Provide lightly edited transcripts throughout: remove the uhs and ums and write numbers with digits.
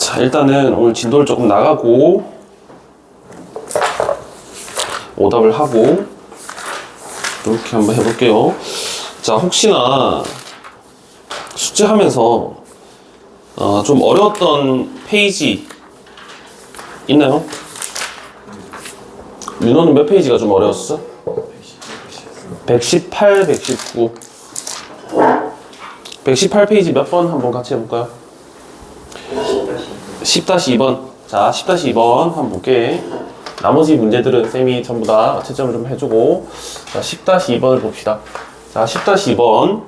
자, 일단은 오늘 진도를 조금 나가고 오답을 하고 이렇게 한번 해볼게요. 자, 혹시나 숙제하면서 좀 어려웠던 페이지 있나요? 윤호는 몇 페이지가 좀 어려웠어? 118, 119. 118페이지 몇 번 한번 같이 해볼까요? 10-2번. 자, 10-2번 한번 볼게. 나머지 문제들은 쌤이 전부 다 채점을 좀 해주고. 자, 10-2번을 봅시다. 자, 10-2번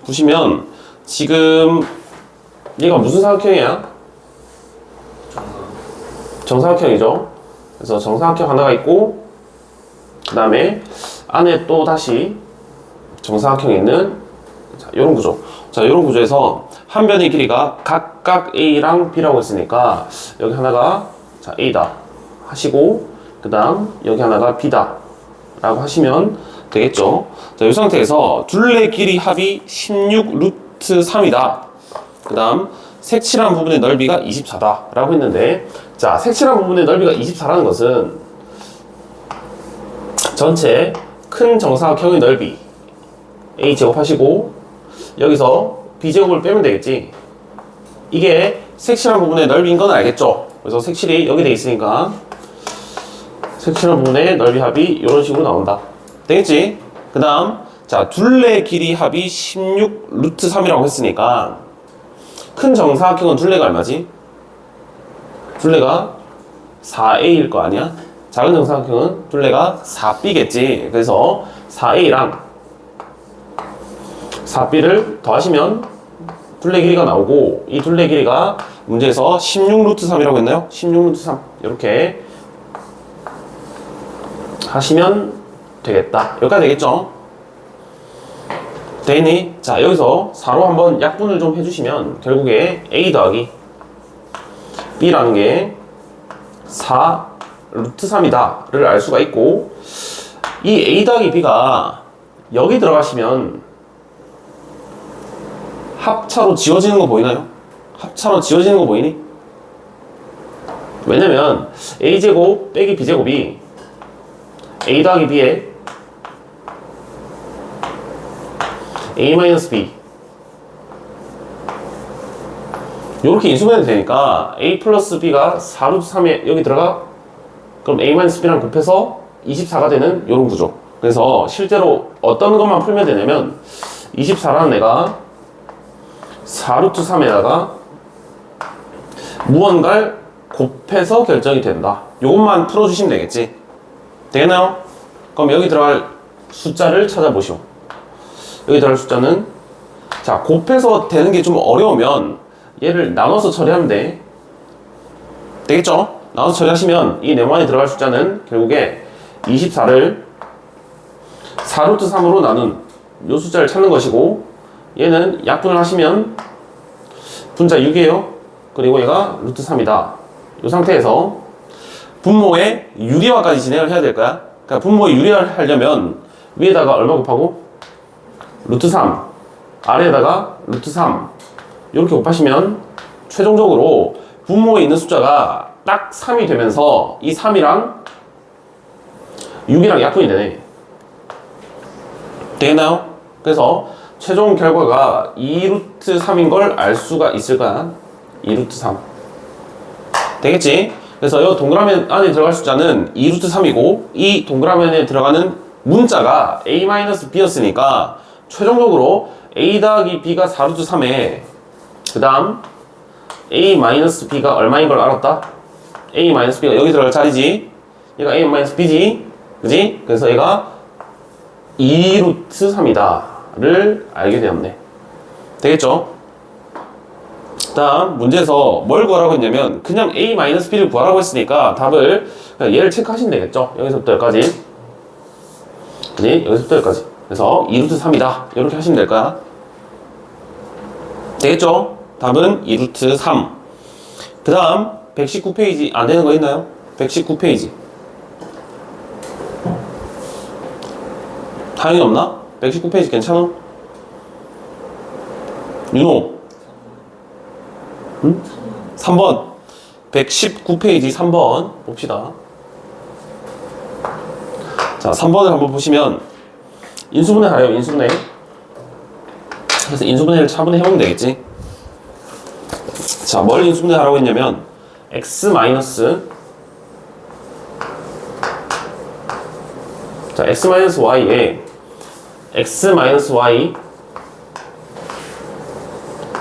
보시면 지금 얘가 무슨 사각형이야? 정사각형이죠. 그래서 정사각형 하나가 있고 그 다음에 안에 또 다시 정사각형이 있는 자, 요런 구조. 자, 요런 구조에서 한 변의 길이가 각각 A랑 B라고 했으니까 여기 하나가 자, A다 하시고 그 다음 여기 하나가 B다 라고 하시면 되겠죠. 자, 이 상태에서 둘레 길이 합이 16 루트 3이다. 그 다음 색칠한 부분의 넓이가 24다 라고 했는데, 자, 색칠한 부분의 넓이가 24라는 것은 전체 큰 정사각형의 넓이 A제곱 하시고 여기서 B제곱을 빼면 되겠지. 이게 색칠한 부분의 넓이인 건 알겠죠. 그래서 색칠이 여기 돼 있으니까 색칠한 부분의 넓이 합이 이런 식으로 나온다. 되겠지? 그 다음 자, 둘레 길이 합이 16 루트 3이라고 했으니까 큰 정사각형은 둘레가 얼마지? 둘레가 4A일 거 아니야? 작은 정사각형은 둘레가 4B겠지. 그래서 4A랑 4B를 더하시면 둘레 길이가 나오고, 이 둘레 길이가 문제에서 16 루트 3이라고 했나요? 16 루트 3 이렇게 하시면 되겠다. 여기까지 되겠죠? 되니? 자, 여기서 4로 한번 약분을 좀 해주시면 결국에 A 더하기 B라는 게 4 루트 3이다 를 알 수가 있고, 이 A 더하기 B가 여기 들어가시면 합차로 지워지는 거 보이나요? 합차로 지워지는 거 보이니? 왜냐면 A제곱 빼기 B제곱이 A 더하기 B에 A-B 요렇게 인수분해도 되니까 A 플러스 B가 4 루트 3에 여기 들어가? 그럼 A-B랑 곱해서 24가 되는 요런 구조. 그래서 실제로 어떤 것만 풀면 되냐면 24라는 애가 4 루트 3에다가 무언가를 곱해서 결정이 된다. 요것만 풀어주시면 되겠지. 되겠나요? 그럼 여기 들어갈 숫자를 찾아보시오. 여기 들어갈 숫자는 자, 곱해서 되는 게 좀 어려우면 얘를 나눠서 처리하면 돼. 되겠죠? 나눠서 처리하시면 이 네모안에 들어갈 숫자는 결국에 24를 4 루트 3으로 나눈 요 숫자를 찾는 것이고, 얘는 약분을 하시면 분자 6이에요. 그리고 얘가 루트 3이다. 이 상태에서 분모의 유리화까지 진행을 해야 될 거야. 그러니까 분모의 유리화를 하려면 위에다가 얼마 곱하고? 루트 3. 아래에다가 루트 3. 이렇게 곱하시면 최종적으로 분모에 있는 숫자가 딱 3이 되면서 이 3이랑 6이랑 약분이 되네. 되겠나요? 그래서 최종 결과가 2루트 3인 걸 알 수가 있을 거야. 2루트 3. 되겠지? 그래서 이 동그라미 안에 들어갈 숫자는 2루트 3이고, 이 동그라미 안에 들어가는 문자가 A-B였으니까 최종적으로 A 더하기 B가 4루트 3에 그 다음 A-B가 얼마인 걸 알았다? A-B가 여기 들어갈 자리지. 얘가 A-B지. 그지? 그래서 얘가 2루트 3이다 를 알게 되었네. 되겠죠? 다음 문제에서 뭘 구하라고 했냐면 그냥 A-B를 구하라고 했으니까 답을 그냥 얘를 체크하시면 되겠죠? 여기서부터 여기까지. 그지? 여기서부터 여기까지. 그래서 2루트 3이다 이렇게 하시면 될 거야. 되겠죠? 답은 2루트 3. 그 다음 119페이지 안 되는 거 있나요? 119페이지 당연히 없나? 119페이지 괜찮아? 윤호 응? 3번 119페이지 3번 봅시다. 자, 3번을 한번 보시면 인수분해 하래요. 인수분해. 그래서 인수분해를 차분히 해보면 되겠지. 자, 뭘 인수분해 하라고 했냐면 x 마이너스 자, x 마이너스 y에 x 마이너스 y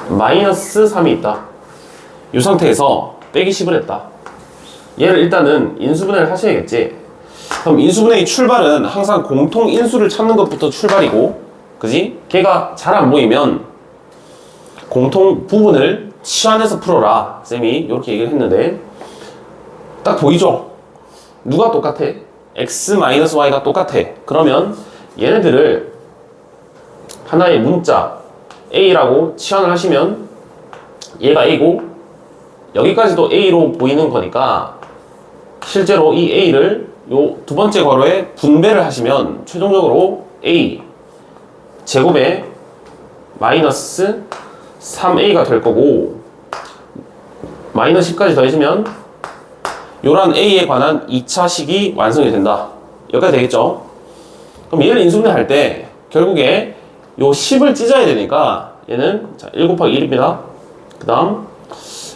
마이너스 3이 있다. 이 상태에서 빼기 10을 했다. 얘를 일단은 인수분해를 하셔야겠지. 그럼 인수분해의 출발은 항상 공통 인수를 찾는 것부터 출발이고, 그지? 걔가 잘 안 보이면 공통 부분을 치환해서 풀어라. 쌤이 이렇게 얘기를 했는데, 딱 보이죠? 누가 똑같아? x-y가 똑같아. 그러면 얘네들을 하나의 문자 a라고 치환을 하시면 얘가 a고 여기까지도 a로 보이는 거니까 실제로 이 a를 요 두 번째 괄호에 분배를 하시면 최종적으로 a 제곱에 마이너스 3a가 될 거고 마이너스 10까지 더해주면 요런 a에 관한 2차 식이 완성이 된다. 여기까지 되겠죠? 그럼 얘를 인수분해 할 때 결국에 요 10을 찢어야 되니까 얘는 자, 1 곱하기 1입니다. 그 다음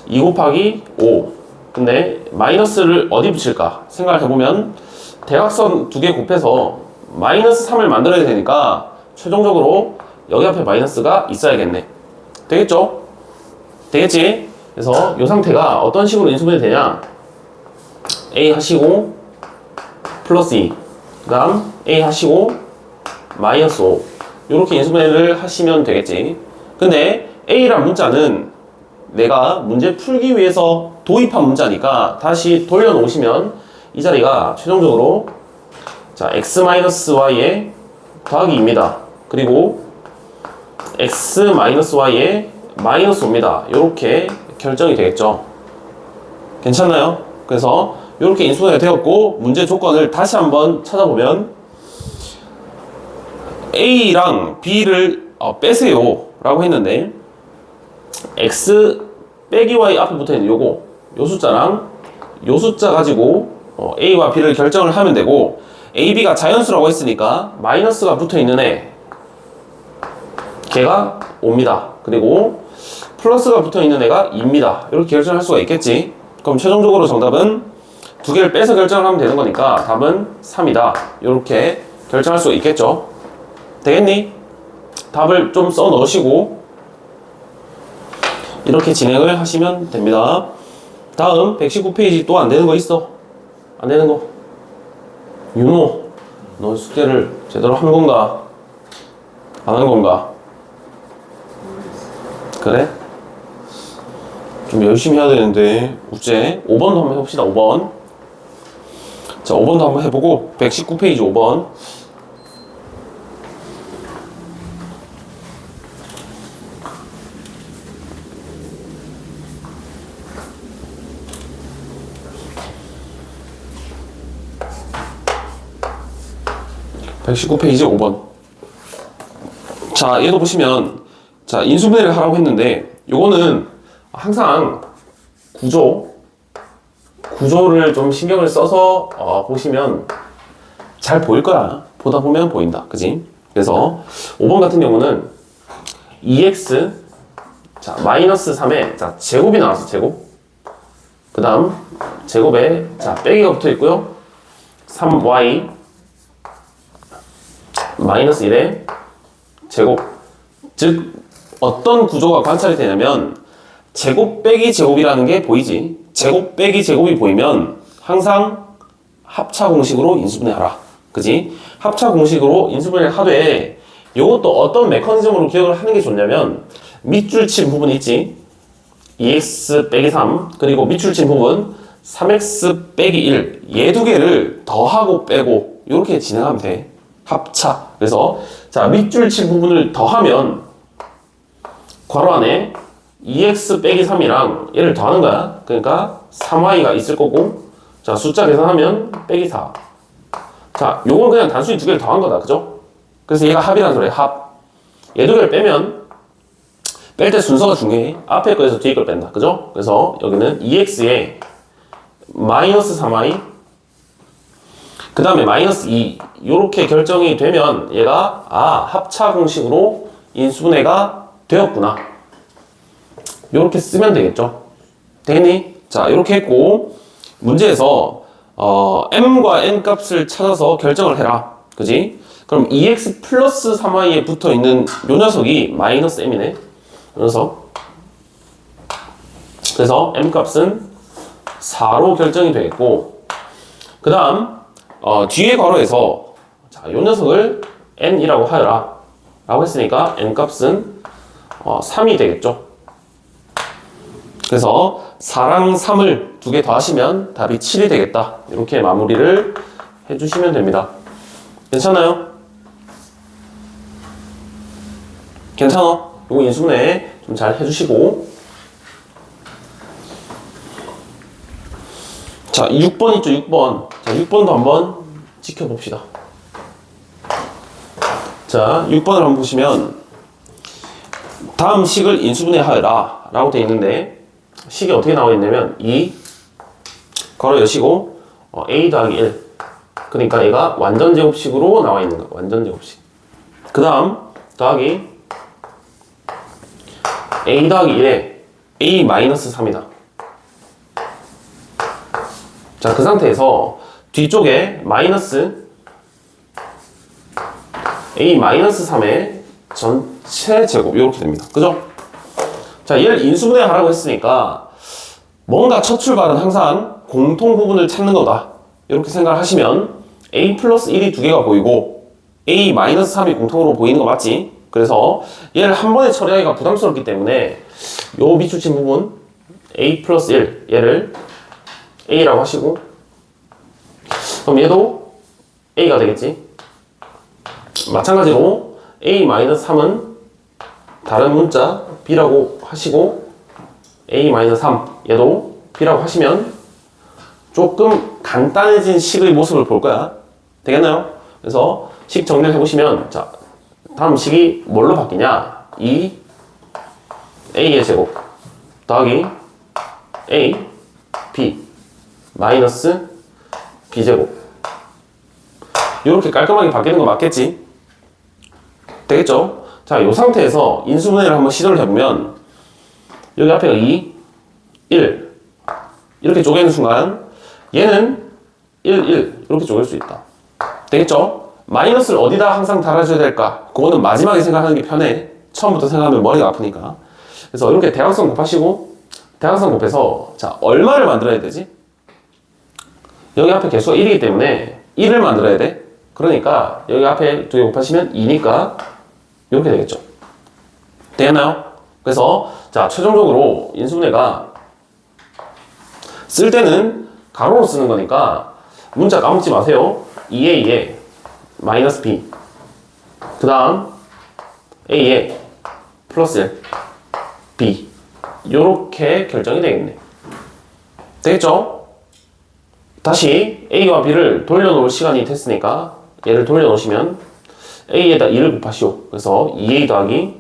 2 곱하기 5. 근데 마이너스를 어디 붙일까 생각을 해보면 대각선 두 개 곱해서 마이너스 3을 만들어야 되니까 최종적으로 여기 앞에 마이너스가 있어야겠네. 되겠죠? 되겠지? 그래서 이 상태가 어떤 식으로 인수분해 되냐, a 하시고 플러스 2, 그 다음 a 하시고 마이너스 5 이렇게 인수분해를 하시면 되겠지. 근데 a란 문자는 내가 문제 풀기 위해서 도입한 문자니까 다시 돌려놓으시면 이 자리가 최종적으로 자 x-y의 더하기 2입니다. 그리고 x-y의 마이너스 5입니다. 이렇게 결정이 되겠죠. 괜찮나요? 그래서 이렇게 인수분해가 되었고 문제 조건을 다시 한번 찾아보면 A랑 B를 빼세요 라고 했는데 X 빼기 Y 앞에 붙어있는 요거 요 숫자랑 요 숫자 가지고 A와 B를 결정을 하면 되고 A, B가 자연수라고 했으니까 마이너스가 붙어있는 애 걔가 5입니다. 그리고 플러스가 붙어있는 애가 2입니다. 이렇게 결정할 수가 있겠지. 그럼 최종적으로 정답은 두 개를 빼서 결정을 하면 되는 거니까 답은 3이다. 이렇게 결정할 수가 있겠죠. 되겠니? 답을 좀 써 넣으시고 이렇게 진행을 하시면 됩니다. 다음 119페이지 또 안 되는 거 있어? 안 되는 거? 윤호, 너 숙제를 제대로 한 건가? 안 한 건가? 그래? 좀 열심히 해야 되는데 우째 5번도 한번 해봅시다. 5번. 자, 5번도 한번 해보고 119페이지 5번. (119페이지) 5번. 자, 얘도 보시면 자 인수분해를 하라고 했는데 요거는 항상 구조를 좀 신경을 써서 보시면 잘 보일 거야. 보다 보면 보인다. 그지? 그래서 5번 같은 경우는 2x 자 마이너스 3에 자 제곱이 나왔어. 제곱. 그 다음 제곱에 자 빼기가 붙어 있고요. 3y 마이너스 1에 제곱. 즉 어떤 구조가 관찰이 되냐면 제곱 빼기 제곱이라는 게 보이지. 제곱 빼기 제곱이 보이면 항상 합차 공식으로 인수분해하라. 그지? 합차 공식으로 인수분해를 하되 이것도 어떤 메커니즘으로 기억을 하는 게 좋냐면 밑줄 친 부분 있지. 2x 빼기 3 그리고 밑줄 친 부분 3x 빼기 1 얘 두 개를 더하고 빼고 이렇게 진행하면 돼. 합차. 그래서 자 밑줄 친 부분을 더하면 괄호 안에 2x 빼기 3이랑 얘를 더하는 거야. 그러니까 3y가 있을 거고 자 숫자 계산하면 빼기 4. 자 요건 그냥 단순히 두 개를 더한 거다. 그죠? 그래서 얘가 합이라는 소리야. 합. 얘 두 개를 빼면 뺄 때 순서가 중요해. 앞에 거에서 뒤에 걸 뺀다. 그죠? 그래서 여기는 2x에 마이너스 3y 그 다음에 마이너스 2 요렇게 결정이 되면 얘가 합차 공식으로 인수분해가 되었구나. 요렇게 쓰면 되겠죠. 되겠니? 자, 요렇게 했고 문제에서 m과 n 값을 찾아서 결정을 해라. 그지? 그럼 2x 플러스 3y에 붙어 있는 요 녀석이 마이너스 m이네. 요 녀석. 그래서 m 값은 4로 결정이 되겠고, 그 다음 뒤에 괄호에서 자, 요 녀석을 n이라고 하여라 라고 했으니까 n 값은 3이 되겠죠. 그래서 4랑 3을 두 개 더하시면 답이 7이 되겠다. 이렇게 마무리를 해주시면 됩니다. 괜찮아요? 괜찮아? 요거 인수분해 좀 잘 해주시고. 자, 6번 있죠, 6번. 자, 6번도 한번 지켜봅시다. 자, 6번을 한번 보시면 다음 식을 인수분해하여라 라고 되어 있는데, 식이 어떻게 나와 있냐면 2 괄호 여시고 a 더하기 1, 그러니까 얘가 완전 제곱식으로 나와 있는 거야. 완전 제곱식. 그 다음 더하기 a 더하기 1에 a 마이너스 3이다. 자, 그 상태에서 뒤쪽에 마이너스 a 마이너스 3의 전체 제곱 이렇게 됩니다. 그죠? 자, 얘를 인수분해 하라고 했으니까 뭔가 첫 출발은 항상 공통 부분을 찾는 거다. 이렇게 생각을 하시면 a 플러스 1이 두 개가 보이고 a 마이너스 3이 공통으로 보이는 거 맞지? 그래서 얘를 한 번에 처리하기가 부담스럽기 때문에 요 비추친 부분 a 플러스 1 얘를 a라고 하시고, 그럼 얘도 a가 되겠지? 마찬가지로 a 마이너스 3은 다른 문자 b라고 하시고 a 마이너스 3 얘도 b라고 하시면 조금 간단해진 식의 모습을 볼 거야. 되겠나요? 그래서 식 정리를 해보시면, 자, 다음 식이 뭘로 바뀌냐? 2 a의 제곱 더하기 a b 마이너스 b제곱. 이렇게 깔끔하게 바뀌는 거 맞겠지? 되겠죠? 자, 이 상태에서 인수분해를 한번 시도를 해보면 여기 앞에가 2, 1 이렇게 쪼개는 순간 얘는 1, 1 이렇게 쪼갤 수 있다. 되겠죠? 마이너스를 어디다 항상 달아줘야 될까? 그거는 마지막에 생각하는 게 편해. 처음부터 생각하면 머리가 아프니까. 그래서 이렇게 대각선 곱하시고, 대각선 곱해서 자, 얼마를 만들어야 되지? 여기 앞에 개수가 1이기 때문에 1을 만들어야 돼. 그러니까 여기 앞에 두 개 곱하시면 2니까 이렇게 되겠죠. 되겠나요? 그래서 자, 최종적으로 인수분해가 쓸 때는 가로로 쓰는 거니까 문자 까먹지 마세요. 2a에 마이너스 b 그 다음 a에 플러스 1 b 요렇게 결정이 되겠네. 되겠죠? 다시 a와 b를 돌려놓을 시간이 됐으니까 얘를 돌려놓으시면 a에다 2를 곱하시오. 그래서 2a 더하기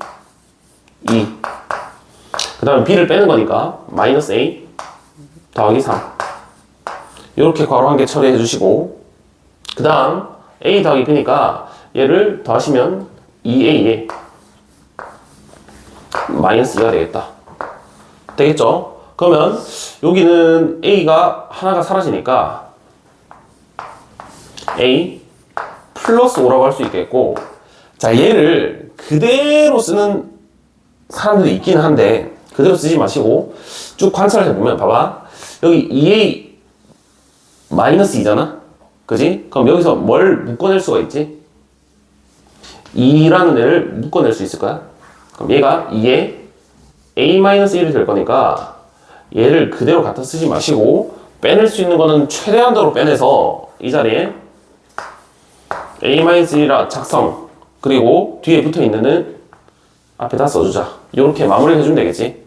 2 그 다음에 b를 빼는 거니까 마이너스 a 더하기 3 이렇게 괄호 한 개 처리해 주시고, 그 다음 a 더하기 b니까 얘를 더하시면 2a에 마이너스 2가 되겠다. 되겠죠? 그러면 여기는 a가 하나가 사라지니까 a 플러스 5라고 할 수 있겠고, 자, 얘를 그대로 쓰는 사람들이 있긴 한데 그대로 쓰지 마시고 쭉 관찰을 해보면 봐봐, 여기 2a 마이너스 2잖아? 그지? 그럼 여기서 뭘 묶어낼 수가 있지? 2라는 애를 묶어낼 수 있을 거야. 그럼 얘가 2에 a-1이 될 거니까 얘를 그대로 갖다 쓰지 마시고 빼낼 수 있는 거는 최대한도로 빼내서 이 자리에 a-1이라 작성, 그리고 뒤에 붙어 있는 애는 앞에다 써주자. 이렇게 마무리를 해주면 되겠지.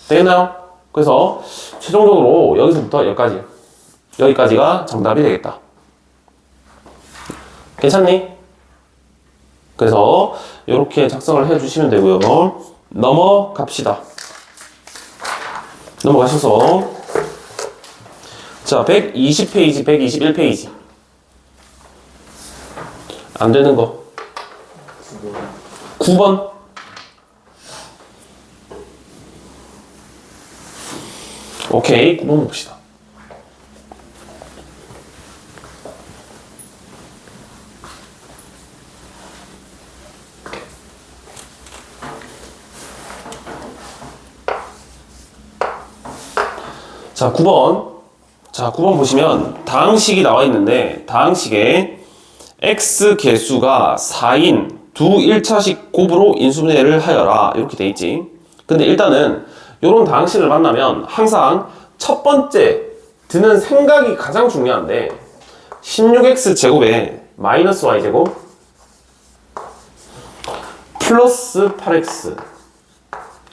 되겠나요? 그래서 최종적으로 여기서부터 여기까지가 정답이 되겠다. 괜찮니? 그래서 이렇게 작성을 해주시면 되고요. 넘어갑시다. 넘어가셔서 자 120페이지 121페이지 안되는 거 9번 오케이 9번 봅시다. 자 9번 자 9번 보시면 다항식이 나와 있는데 다항식에 x 개수가 4인 두 1차식 곱으로 인수분해를 하여라 이렇게 돼 있지. 근데 일단은 이런 다항식을 만나면 항상 첫 번째 드는 생각이 가장 중요한데 16x 제곱에 마이너스 y 제곱 플러스 8x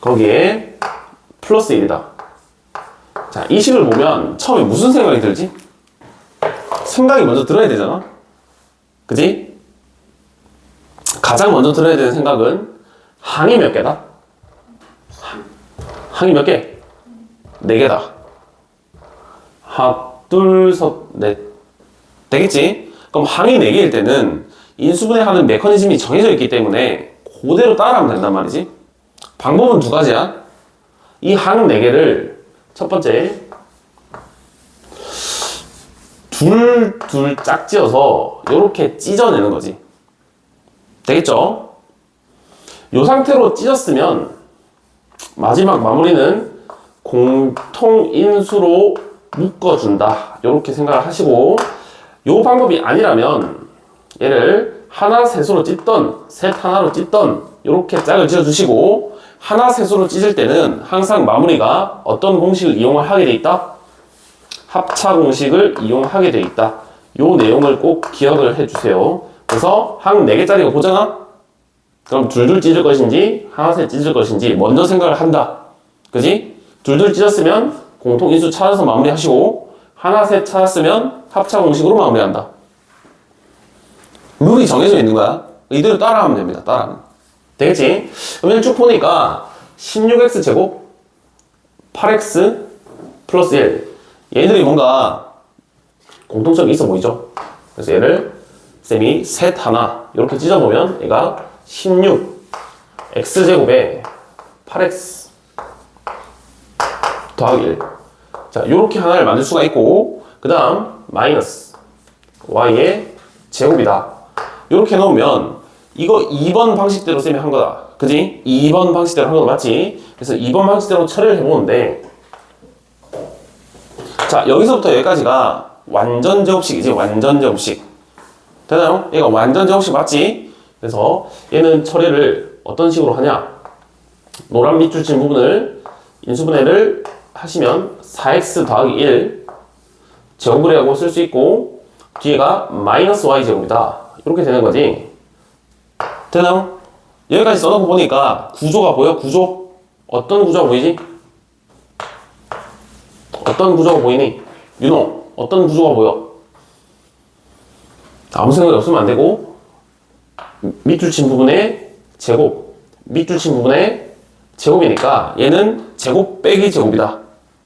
거기에 플러스 1이다. 자, 이 식을 보면 처음에 무슨 생각이 들지? 생각이 먼저 들어야 되잖아. 그지? 가장 먼저 들어야 되는 생각은 항이 몇 개다? 항이 몇 개? 4개다. 하나, 둘, 셋, 넷. 되겠지? 그럼 항이 4개일 때는 인수분해하는 메커니즘이 정해져 있기 때문에 그대로 따라하면 된단 말이지. 방법은 두 가지야. 이 항 4개를 첫 번째 둘 짝지어서 이렇게 찢어내는 거지. 되겠죠? 이 상태로 찢었으면 마지막 마무리는 공통인수로 묶어준다 이렇게 생각을 하시고, 이 방법이 아니라면 얘를 하나 셋으로 찢던 셋 하나로 찢던 이렇게 짝을 지어주시고, 하나 셋으로 찢을 때는 항상 마무리가 어떤 공식을 이용을 하게 돼 있다? 합차 공식을 이용하게 돼 있다. 요 내용을 꼭 기억을 해주세요. 그래서 항 4개짜리가 보잖아? 그럼 둘둘 찢을 것인지 하나 셋 찢을 것인지 먼저 생각을 한다. 그지? 둘둘 찢었으면 공통인수 찾아서 마무리하시고, 하나 셋 찾았으면 합차 공식으로 마무리한다. 룰이 정해져 있는 거야. 이대로 따라하면 됩니다. 따라하면. 되겠지? 그러면 쭉 보니까 16x 제곱 8x 플러스 1 얘들이 뭔가 공통점이 있어 보이죠? 그래서 얘를 쌤이 셋 하나 이렇게 찢어보면 얘가 16 x제곱에 8x 더하기 1. 자, 요렇게 하나를 만들 수가 있고, 그 다음 마이너스 y의 제곱이다. 요렇게 넣으면 이거 2번 방식대로 쌤이 한 거다. 그지? 2번 방식대로 한 거다. 맞지? 그래서 2번 방식대로 처리를 해보는데, 자, 여기서부터 여기까지가 완전 제곱식이지. 완전 제곱식. 되나요? 얘가 완전 제곱식 맞지? 그래서 얘는 처리를 어떤 식으로 하냐? 노란 밑줄 친 부분을 인수분해를 하시면 4x 더하기 1 제곱을 하고 쓸 수 있고, 뒤에가 마이너스 y 제곱이다. 이렇게 되는 거지. 되나요? 여기까지 써놓고 보니까 구조가 보여? 구조? 어떤 구조가 보이지? 어떤 구조가 보이니? 윤호, 어떤 구조가 보여? 아무 생각이 없으면 안 되고, 밑줄 친 부분의 제곱, 밑줄 친 부분의 제곱이니까 얘는 제곱 빼기 제곱이다.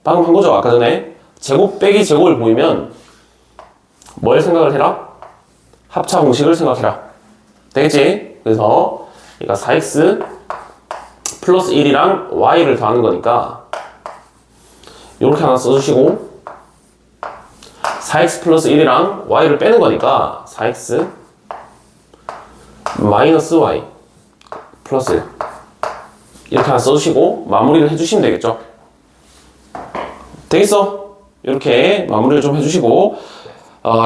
방금 한 거죠? 아까 전에 제곱 빼기 제곱을 보이면 뭘 생각을 해라? 합차 공식을 생각해라. 되겠지? 그래서 얘가 4x 플러스 1이랑 y를 더하는 거니까 이렇게 하나 써주시고, 4x 플러스 1이랑 y를 빼는 거니까 4x 마이너스 y 플러스 1 이렇게 하나 써주시고 마무리를 해주시면 되겠죠. 되겠어? 이렇게 마무리를 좀 해주시고,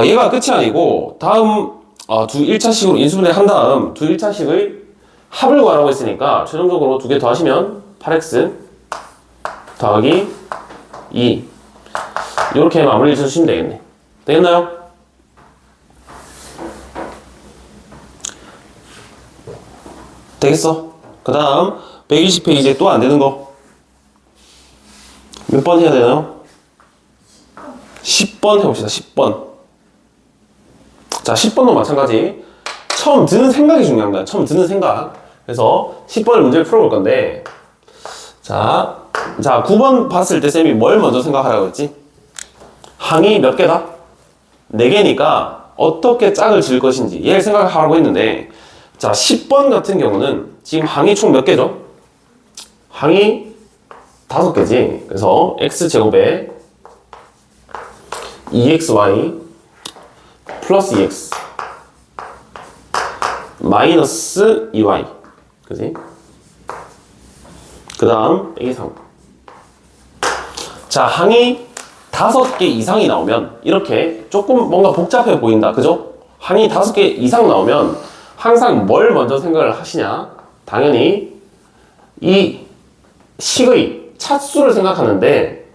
얘가 끝이 아니고 다음 두 1차식으로 인수분해 한 다음 두 1차식의 합을 구하라고 했으니까 최종적으로 두 개 더하시면 8x 더하기 2 이렇게 마무리를 해주시면 되겠네. 되겠나요? 되겠어? 그 다음 120페이지에 또 안 되는 거 몇 번 해야 되나요? 10번 해봅시다. 10번. 자, 10번도 마찬가지. 처음 드는 생각이 중요한 거야. 처음 드는 생각. 그래서 10번을 문제를 풀어볼 건데, 자, 9번 봤을 때 쌤이 뭘 먼저 생각하라고 했지? 항이 몇 개다? 4개니까 어떻게 짝을 지을 것인지 얘를 생각하라고 했는데, 자, 10번 같은 경우는 지금 항이 총 몇 개죠? 항이 5개지. 그래서 x제곱에 2xy 플러스 2x 마이너스 2y, 그지? 그 다음 빼기 3. 자, 항이 5개 이상이 나오면 이렇게 조금 뭔가 복잡해 보인다, 그죠? 항이 5개 이상 나오면 항상 뭘 먼저 생각을 하시냐? 당연히 이 식의 차수를 생각하는데,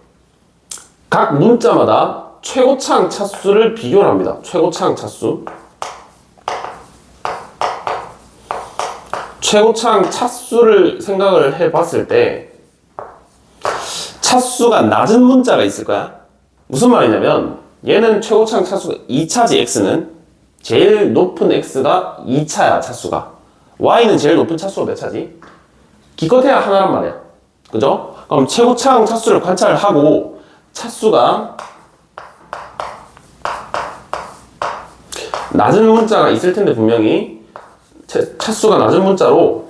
각 문자마다 최고차항 차수를 비교를 합니다. 최고차항 차수. 최고차항 차수를 생각을 해봤을 때 차수가 낮은 문자가 있을 거야. 무슨 말이냐면 얘는 최고차항 차수가 2차지. x는 제일 높은 x가 2차야. 차수가 y는 제일 높은 차수가 몇 차지? 기껏해야 하나란 말이야, 그죠? 그럼 최고차항 차수를 관찰을 하고 차수가 낮은 문자가 있을 텐데 분명히 차수가 낮은 문자로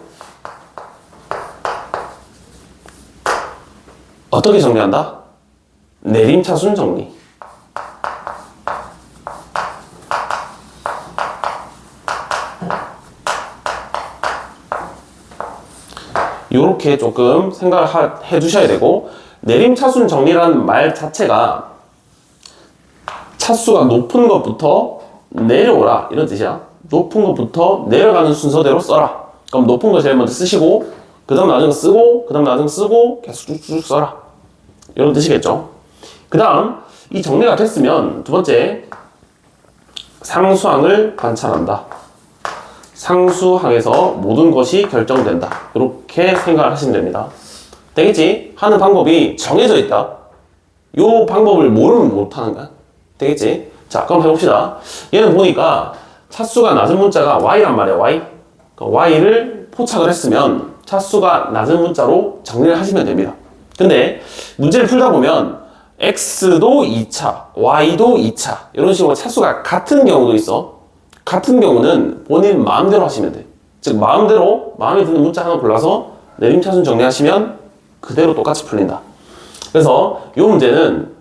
어떻게 정리한다? 내림차순 정리. 요렇게 조금 생각을 해 두셔야 되고, 내림차순 정리라는 말 자체가 차수가 높은 것부터 내려오라 이런 뜻이야. 높은 것부터 내려가는 순서대로 써라. 그럼 높은 거 제일 먼저 쓰시고 그 다음 낮은 거 쓰고 그 다음 낮은 거 쓰고 계속 쭉쭉 써라, 이런 뜻이겠죠. 그 다음 이 정리가 됐으면 두 번째, 상수항을 관찰한다. 상수항에서 모든 것이 결정된다, 이렇게 생각을 하시면 됩니다. 되겠지? 하는 방법이 정해져 있다. 이 방법을 모르면 못하는 거야. 되겠지? 자, 그럼 해봅시다. 얘는 보니까 차수가 낮은 문자가 y란 말이야. y. y를 포착을 했으면 차수가 낮은 문자로 정리를 하시면 됩니다. 근데 문제를 풀다 보면 x도 2차, y도 2차, 이런 식으로 차수가 같은 경우도 있어. 같은 경우는 본인 마음대로 하시면 돼. 즉 마음대로 마음에 드는 문자 하나 골라서 내림차순 정리하시면 그대로 똑같이 풀린다. 그래서 이 문제는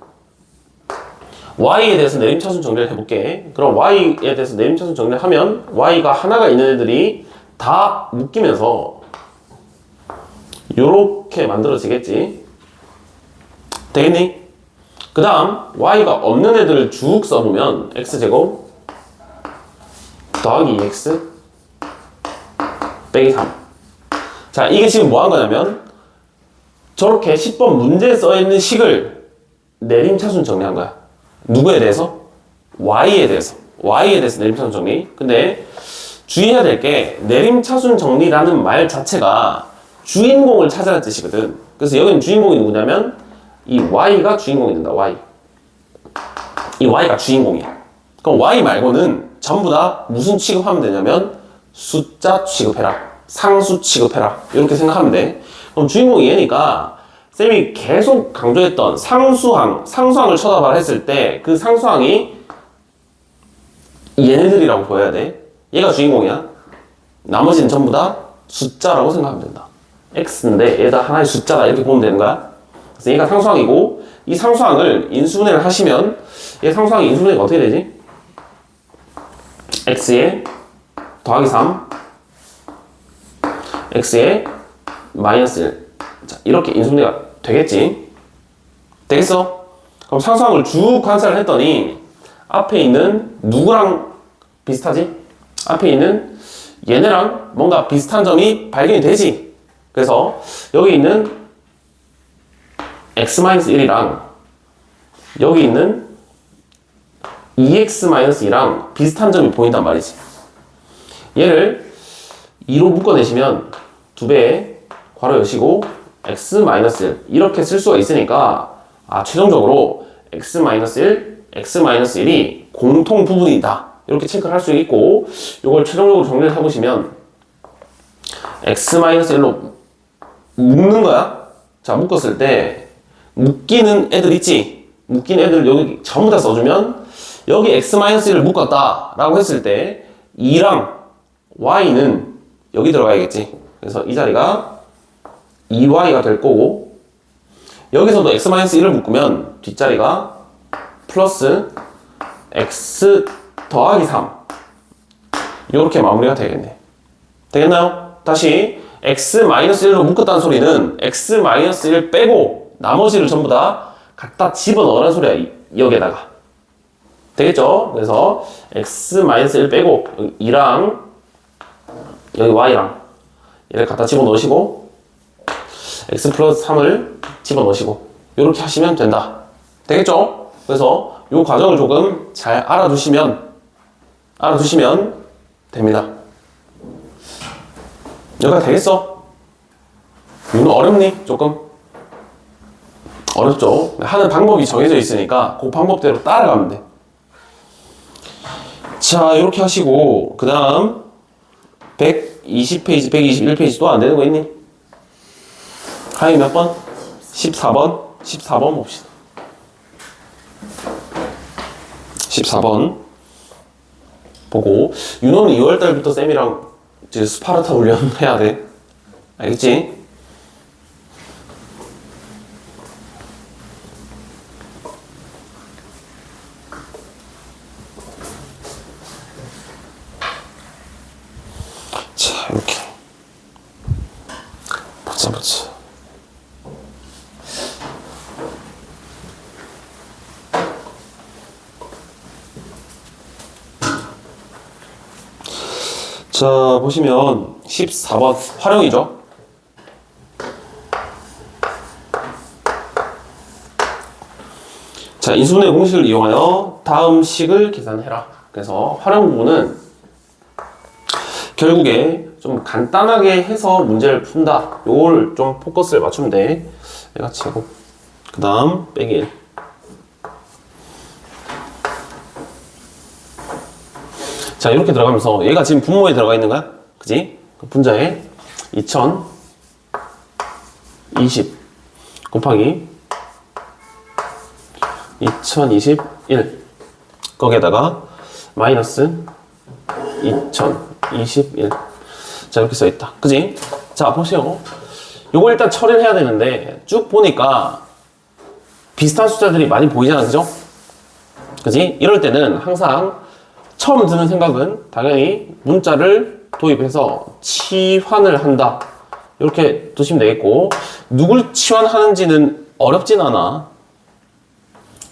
y에 대해서 내림차순 정리를 해볼게. 그럼 y에 대해서 내림차순 정리를 하면 y가 하나가 있는 애들이 다 묶이면서 요렇게 만들어지겠지. 되겠니? 그 다음 y가 없는 애들을 쭉 써보면 x제곱 더하기 2x 빼기 3. 자, 이게 지금 뭐 한 거냐면 저렇게 10번 문제에 써있는 식을 내림차순 정리한 거야. 누구에 대해서? y에 대해서. y에 대해서 내림차순 정리. 근데 주의해야 될 게 내림차순 정리라는 말 자체가 주인공을 찾아라는 뜻이거든. 그래서 여기는 주인공이 누구냐면 이 y가 주인공이 된다. y. 이 y가 주인공이야. 그럼 y 말고는 전부 다 무슨 취급하면 되냐면 숫자 취급해라, 상수 취급해라, 이렇게 생각하면 돼. 그럼 주인공이 얘니까 쌤이 계속 강조했던 상수항을 쳐다봐라 했을 때 그 상수항이 얘네들이라고 보여야 돼. 얘가 주인공이야. 나머지는 전부 다 숫자라고 생각하면 된다. x인데 얘다 하나의 숫자다, 이렇게 보면 되는 거야. 그래서 얘가 상수항이고, 이 상수항을 인수분해를 하시면 얘 상수항이 인수분해가 어떻게 되지? x에 더하기 3 x에 마이너스 1. 자, 이렇게 인수분해가 되겠지? 되겠어? 그럼 상수항을 쭉 관찰을 했더니 앞에 있는 누구랑 비슷하지? 앞에 있는 얘네랑 뭔가 비슷한 점이 발견이 되지? 그래서 여기 있는 x-1이랑 여기 있는 2x-2랑 비슷한 점이 보인단 말이지. 얘를 2로 묶어내시면 2배에 괄호 여시고 x-1 이렇게 쓸 수가 있으니까 최종적으로 x-1, x-1이 공통 부분이다, 이렇게 체크를 할 수 있고, 이걸 최종적으로 정리를 해보시면 x-1로 묶는 거야. 자, 묶었을 때 묶이는 애들 있지? 묶이는 애들 여기 전부 다 써주면 여기 x-1을 묶었다 라고 했을 때 2랑 y는 여기 들어가야겠지. 그래서 이 자리가 2y가 될 거고, 여기서도 x-1을 묶으면 뒷자리가 플러스 x 더하기 3 이렇게 마무리가 되겠네. 되겠나요? 다시 x-1로 묶었다는 소리는 x-1 빼고 나머지를 전부 다 갖다 집어넣으라는 소리야. 여기에다가. 되겠죠? 그래서 x-1 빼고 2랑 여기 y랑 얘를 갖다 집어넣으시고 x 플러스 3을 집어넣으시고 이렇게 하시면 된다. 되겠죠? 그래서 이 과정을 조금 잘 알아두시면 됩니다. 여기가 되겠어? 이건 어렵니? 조금? 어렵죠? 하는 방법이 정해져 있으니까 그 방법대로 따라가면 돼. 자, 이렇게 하시고 그 다음 120페이지, 121페이지 또 안 되는 거 있니? 하이 몇 번? 14번? 14번 봅시다. 14번 보고, 윤호는 2월달부터 쌤이랑 이제 스파르타 훈련 해야 돼. 알겠지? 자, 이렇게 보자. 자, 보시면 14번 활용이죠. 자, 인수분해 공식을 이용하여 다음 식을 계산해라. 그래서 활용 부분은 결국에 좀 간단하게 해서 문제를 푼다. 요걸 좀 포커스를 맞추면 돼. 얘가 제곱, 그 다음 빼기 1. 자, 이렇게 들어가면서 얘가 지금 분모에 들어가 있는 거야. 그지? 그 분자에 2020 곱하기 2021 거기에다가 마이너스 2021. 자, 이렇게 써있다. 그지? 자, 보세요. 요거 일단 처리를 해야 되는데 쭉 보니까 비슷한 숫자들이 많이 보이잖아. 그죠? 그지? 이럴 때는 항상 처음 드는 생각은 당연히 문자를 도입해서 치환을 한다. 이렇게 두시면 되겠고, 누굴 치환하는지는 어렵진 않아.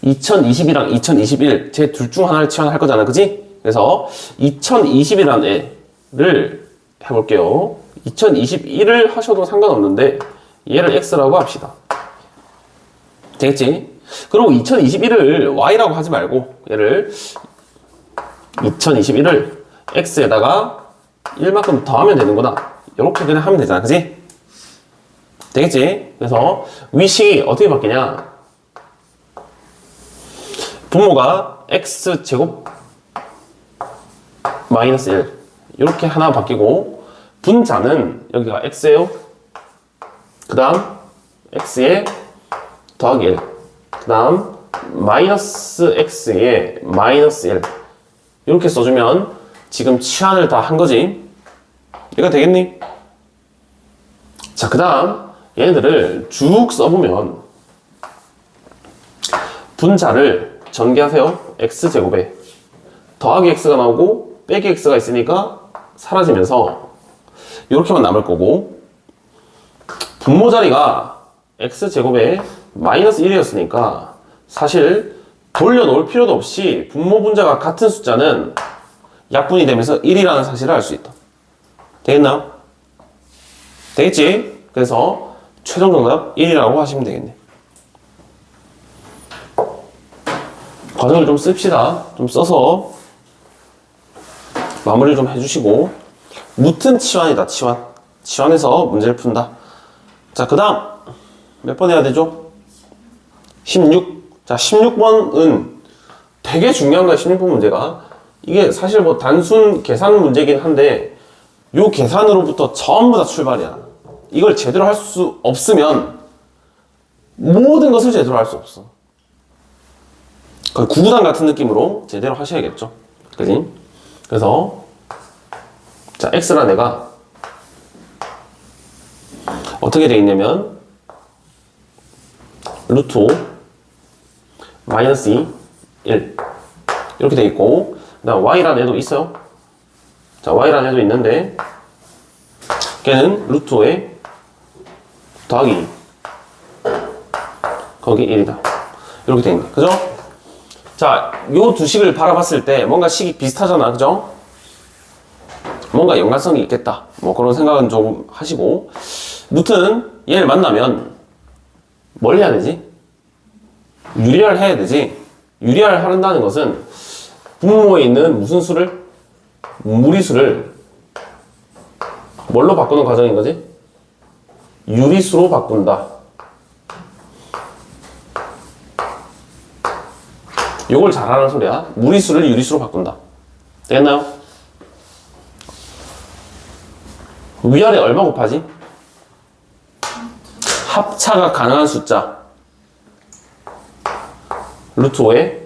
2020이랑 2021 제 둘 중 하나를 치환할 거잖아. 그지? 그래서 2020이라는 애를 해볼게요. 2021을 하셔도 상관없는데 얘를 x라고 합시다. 되겠지? 그리고 2021을 y라고 하지 말고 얘를 2021을 x에다가 1만큼 더하면 되는구나. 이렇게 그냥 하면 되잖아. 그지? 되겠지? 그래서 위식이 어떻게 바뀌냐? 분모가 x제곱 마이너스 1 이렇게 하나 바뀌고, 분자는 여기가 x예요. 그 다음 x에 더하기 1, 그 다음 마이너스 x에 마이너스 1 이렇게 써주면 지금 치환을 다 한 거지. 얘가 되겠니? 자, 그 다음 얘네들을 쭉 써보면 분자를 전개하세요. x제곱에 더하기 x가 나오고 빼기 x가 있으니까 사라지면서 이렇게만 남을 거고, 분모 자리가 x제곱에 마이너스 1이었으니까 사실 돌려놓을 필요도 없이 분모 분자가 같은 숫자는 약분이 되면서 1이라는 사실을 알 수 있다. 되겠나? 되겠지? 그래서 최종 정답 1이라고 하시면 되겠네. 과정을 좀 씁시다. 좀 써서 마무리를 좀 해주시고, 무튼 치환이다. 치환해서 문제를 푼다. 자, 그 다음 몇 번 해야 되죠? 16. 자, 16번은 되게 중요한 거야. 16번 문제가 이게 사실 뭐 단순 계산 문제긴 한데 요 계산으로부터 전부 다 출발이야. 이걸 제대로 할 수 없으면 모든 것을 제대로 할 수 없어. 거의 구구단 같은 느낌으로 제대로 하셔야겠죠. 그지? 그래서 자, x란 애가 어떻게 되어 있냐면 루트 5 마이너스 2 1 이렇게 되어 있고, 그 다음 y란 애도 있어요. 자, y란 애도 있는데 걔는 루트 5에 더하기 2 거기 1이다 이렇게 되어 있네. 그죠? 자, 요 두 식을 바라봤을 때 뭔가 식이 비슷하잖아. 그죠? 뭔가 연관성이 있겠다, 뭐 그런 생각은 좀 하시고, 무튼 얘를 만나면 뭘 해야 되지? 유리화를 해야 되지. 유리화를 한다는 것은 분모에 있는 무슨 수를? 무리수를 뭘로 바꾸는 과정인 거지? 유리수로 바꾼다. 요걸 잘하는 소리야. 무리수를 유리수로 바꾼다. 되겠나요? 위아래 얼마 곱하지? 합차가 가능한 숫자 루트 5에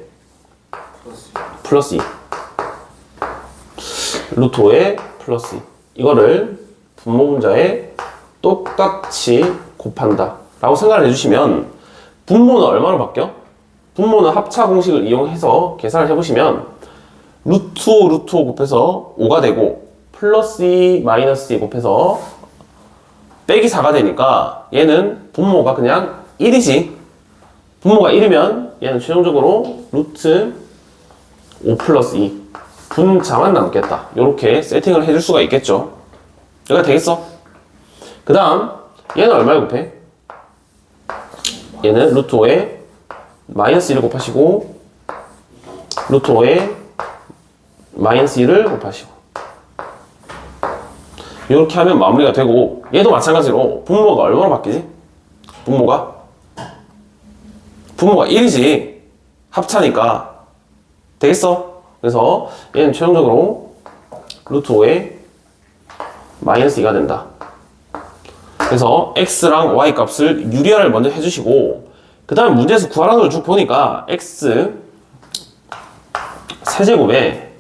플러스 2 루트 5에 플러스 2 이거를 분모 분자에 똑같이 곱한다 라고 생각을 해주시면, 분모는 얼마로 바뀌어? 분모는 합차 공식을 이용해서 계산을 해보시면 루트 5 루트 5 곱해서 5가 되고, 플러스 2 마이너스 2 곱해서 빼기 4가 되니까 얘는 분모가 그냥 1이지. 분모가 1이면 얘는 최종적으로 루트 5 플러스 2 분자만 남겠다. 이렇게 세팅을 해줄 수가 있겠죠. 여기가 되겠어? 그 다음 얘는 얼마에 곱해? 얘는 루트 5에 마이너스 1을 곱하시고 루트 5에 마이너스 1을 곱하시고 이렇게 하면 마무리가 되고, 얘도 마찬가지로 분모가 얼마로 바뀌지? 분모가 1이지. 합차니까. 되겠어? 그래서 얘는 최종적으로 루트 5에 마이너스 2가 된다. 그래서 x랑 y 값을 유리화를 먼저 해주시고, 그 다음 문제에서 구하라는 걸 쭉 보니까 x 세제곱에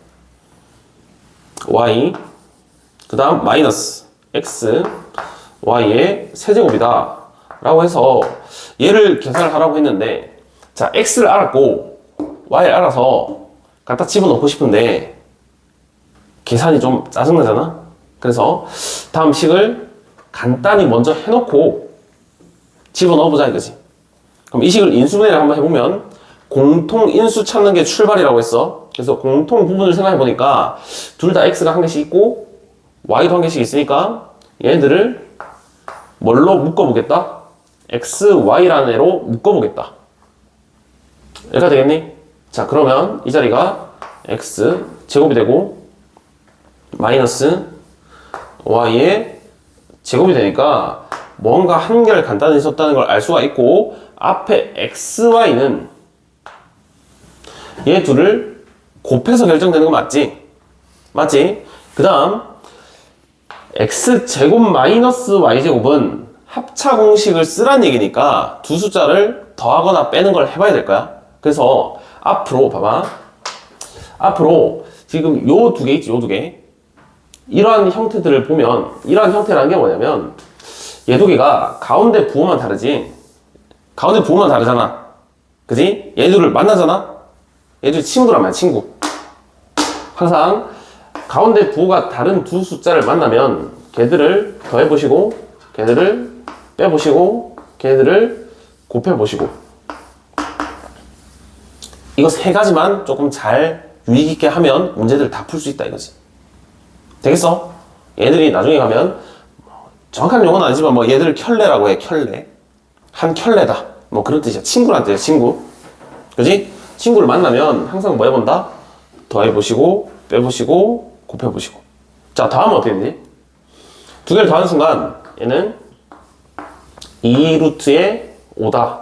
y 그 다음 마이너스 x y의 세제곱이다 라고 해서 얘를 계산을 하라고 했는데, 자, x를 알았고 y를 알아서 갖다 집어넣고 싶은데 계산이 좀 짜증나잖아. 그래서 다음 식을 간단히 먼저 해놓고 집어넣어보자 이거지. 그럼 이 식을 인수분해를 한번 해보면 공통인수 찾는 게 출발이라고 했어. 그래서 공통 부분을 생각해보니까 둘 다 x가 한 개씩 있고 y도 한 개씩 있으니까 얘네들을 뭘로 묶어보겠다? x, y라는 애로 묶어보겠다. 여기가 되겠니? 자, 그러면 이 자리가 x 제곱이 되고 마이너스 y의 제곱이 되니까 뭔가 한 개를 간단히 썼다는 걸 알 수가 있고, 앞에 x, y는 얘 둘을 곱해서 결정되는 거 맞지? 맞지? 그 다음 x제곱 마이너스 y제곱은 합차 공식을 쓰란 얘기니까 두 숫자를 더하거나 빼는 걸 해봐야 될 거야. 그래서 앞으로 봐봐. 앞으로 지금 요 두 개 있지, 요 두 개. 이러한 형태들을 보면, 이러한 형태라는 게 뭐냐면 얘 두 개가 가운데 부호만 다르지. 가운데 부호만 다르잖아. 그지? 얘들을 만나잖아. 얘들 친구란 말이야, 친구. 항상 가운데 부호가 다른 두 숫자를 만나면 걔들을 더해보시고, 걔들을 빼보시고, 걔들을 곱해보시고, 이거 세 가지만 조금 잘 유의 깊게 하면 문제들 다 풀 수 있다 이거지. 되겠어? 얘들이 나중에 가면 정확한 용어는 아니지만 뭐 얘들을 켤레라고 해. 켤레. 한 켤레다. 뭐 그런 뜻이야. 친구란 뜻이야. 친구. 그지? 친구를 만나면 항상 뭐 해본다? 더해보시고, 빼보시고, 곱해보시고. 자, 다음은 어떻게 되지? 두 개를 더하는 순간 얘는 2루트의 5다.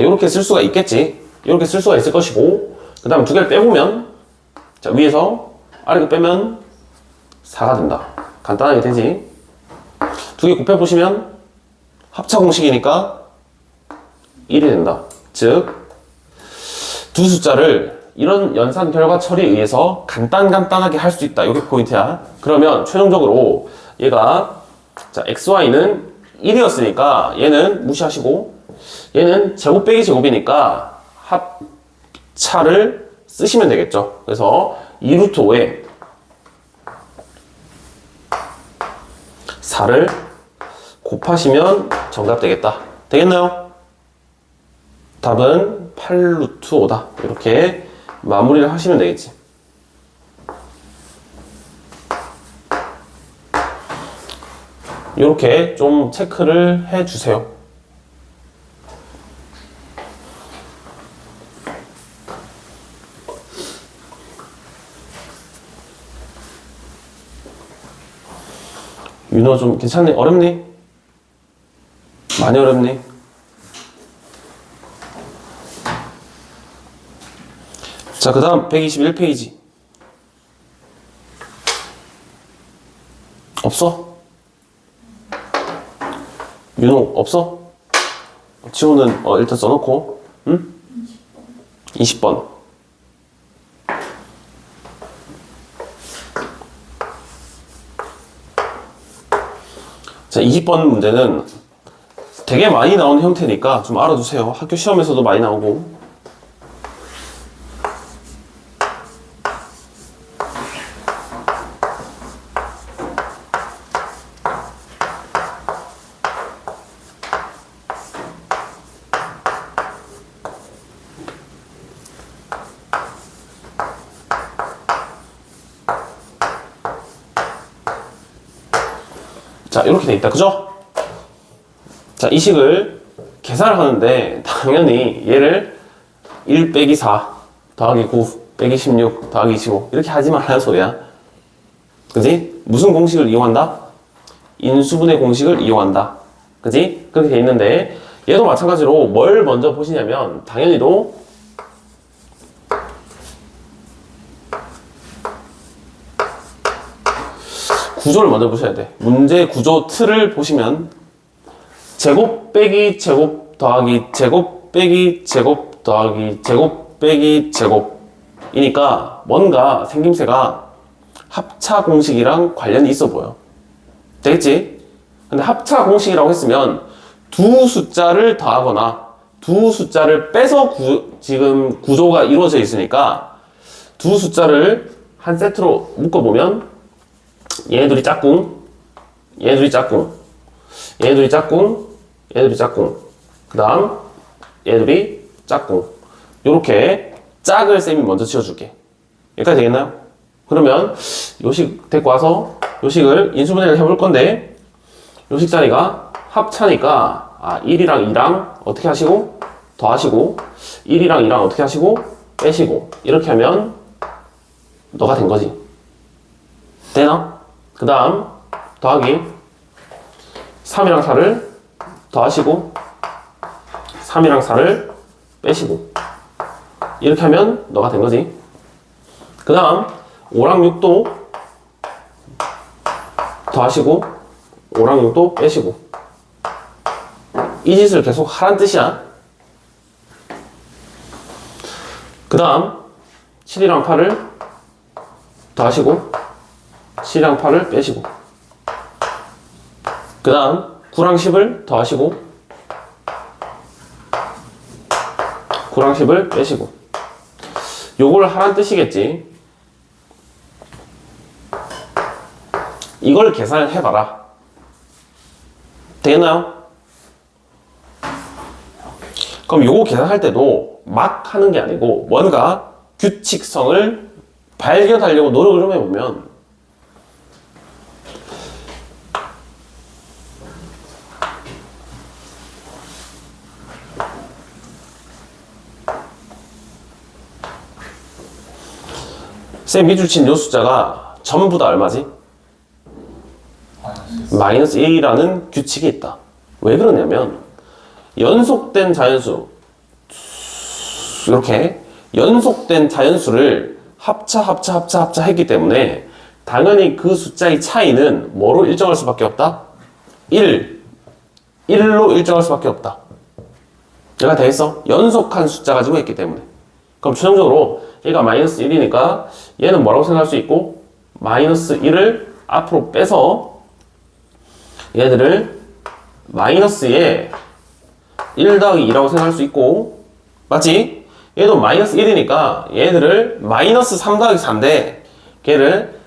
요렇게 쓸 수가 있겠지. 이렇게 쓸 수가 있을 것이고, 그 다음 두 개를 빼보면, 자, 위에서 아래 거 빼면 4가 된다. 간단하게 되지. 두 개 곱해보시면 합차 공식이니까 1이 된다. 즉 두 숫자를 이런 연산 결과 처리에 의해서 간단하게 할 수 있다. 이게 포인트야. 그러면 최종적으로 얘가 자 xy는 1이었으니까 얘는 무시하시고 얘는 제곱 빼기 제곱이니까 합차를 쓰시면 되겠죠. 그래서 2루트 5에 4를 곱하시면 정답 되겠다. 되겠나요? 답은 8루트 5다. 이렇게 마무리를 하시면 되겠지. 이렇게 좀 체크를 해 주세요. 윤호 좀 괜찮니? 어렵니? 많이 어렵니? 자, 그 다음 121페이지. 없어? 윤호 없어? 지호는 일단 써놓고 응? 20번. 자, 20번 문제는 되게 많이 나오는 형태니까 좀 알아두세요. 학교 시험에서도 많이 나오고. 자, 이렇게 돼 있다. 그죠? 자, 이 식을 계산을 하는데 당연히 얘를 1 빼기 4 더하기 9 빼기 16 더하기 25 이렇게 하지 말라는 소리야. 그지? 무슨 공식을 이용한다? 인수분해 공식을 이용한다. 그지? 그렇게 돼 있는데 얘도 마찬가지로 뭘 먼저 보시냐면 당연히도 구조를 먼저 보셔야 돼. 문제 구조 틀을 보시면 제곱 빼기 제곱 더하기 제곱 빼기 제곱 더하기 제곱 빼기 제곱이니까 뭔가 생김새가 합차 공식이랑 관련이 있어 보여. 되겠지? 근데 합차 공식이라고 했으면 두 숫자를 더하거나 두 숫자를 빼서 지금 구조가 이루어져 있으니까 두 숫자를 한 세트로 묶어보면 얘네들이 짝꿍, 얘네들이 짝꿍, 얘네들이 짝꿍, 얘네들이 짝꿍, 그 다음 얘네들이 짝꿍. 요렇게 짝을 쌤이 먼저 지어줄게. 여기까지 되겠나요? 그러면 요식 데리고 와서 요식을 인수분해를 해볼 건데 요식 자리가 합차니까 1이랑 2랑 어떻게 하시고 더하시고 1이랑 2랑 어떻게 하시고 빼시고 이렇게 하면 너가 된 거지. 되나? 그 다음 더하기 3이랑 4를 더하시고 3이랑 4를 빼시고 이렇게 하면 너가 된 거지. 그 다음 5랑 6도 더하시고 5랑 6도 빼시고 이 짓을 계속 하란 뜻이야. 그 다음 7이랑 8을 더하시고 7이랑 8을 빼시고 그 다음 9랑 10을 더하시고 9랑 10을 빼시고 요걸 하란 뜻이겠지. 이걸 계산을 해봐라. 되겠나요? 그럼 요거 계산할 때도 막 하는 게 아니고 뭔가 규칙성을 발견하려고 노력을 좀 해보면 쌤 밑줄 친 요 숫자가 전부 다 얼마지? 마이너스 1이라는 규칙이 있다. 왜 그러냐면 연속된 자연수 이렇게 연속된 자연수를 합차 했기 때문에 당연히 그 숫자의 차이는 뭐로 일정할 수밖에 없다? 1로 일정할 수밖에 없다. 얘가 되겠어? 연속한 숫자 가지고 있기 때문에. 그럼 최종적으로 얘가 마이너스 1이니까 얘는 뭐라고 생각할 수 있고 마이너스 1을 앞으로 빼서 얘들을 마이너스에 1 더하기 2라고 생각할 수 있고 맞지? 얘도 마이너스 1이니까 얘들을 마이너스 3 더하기 4인데 걔를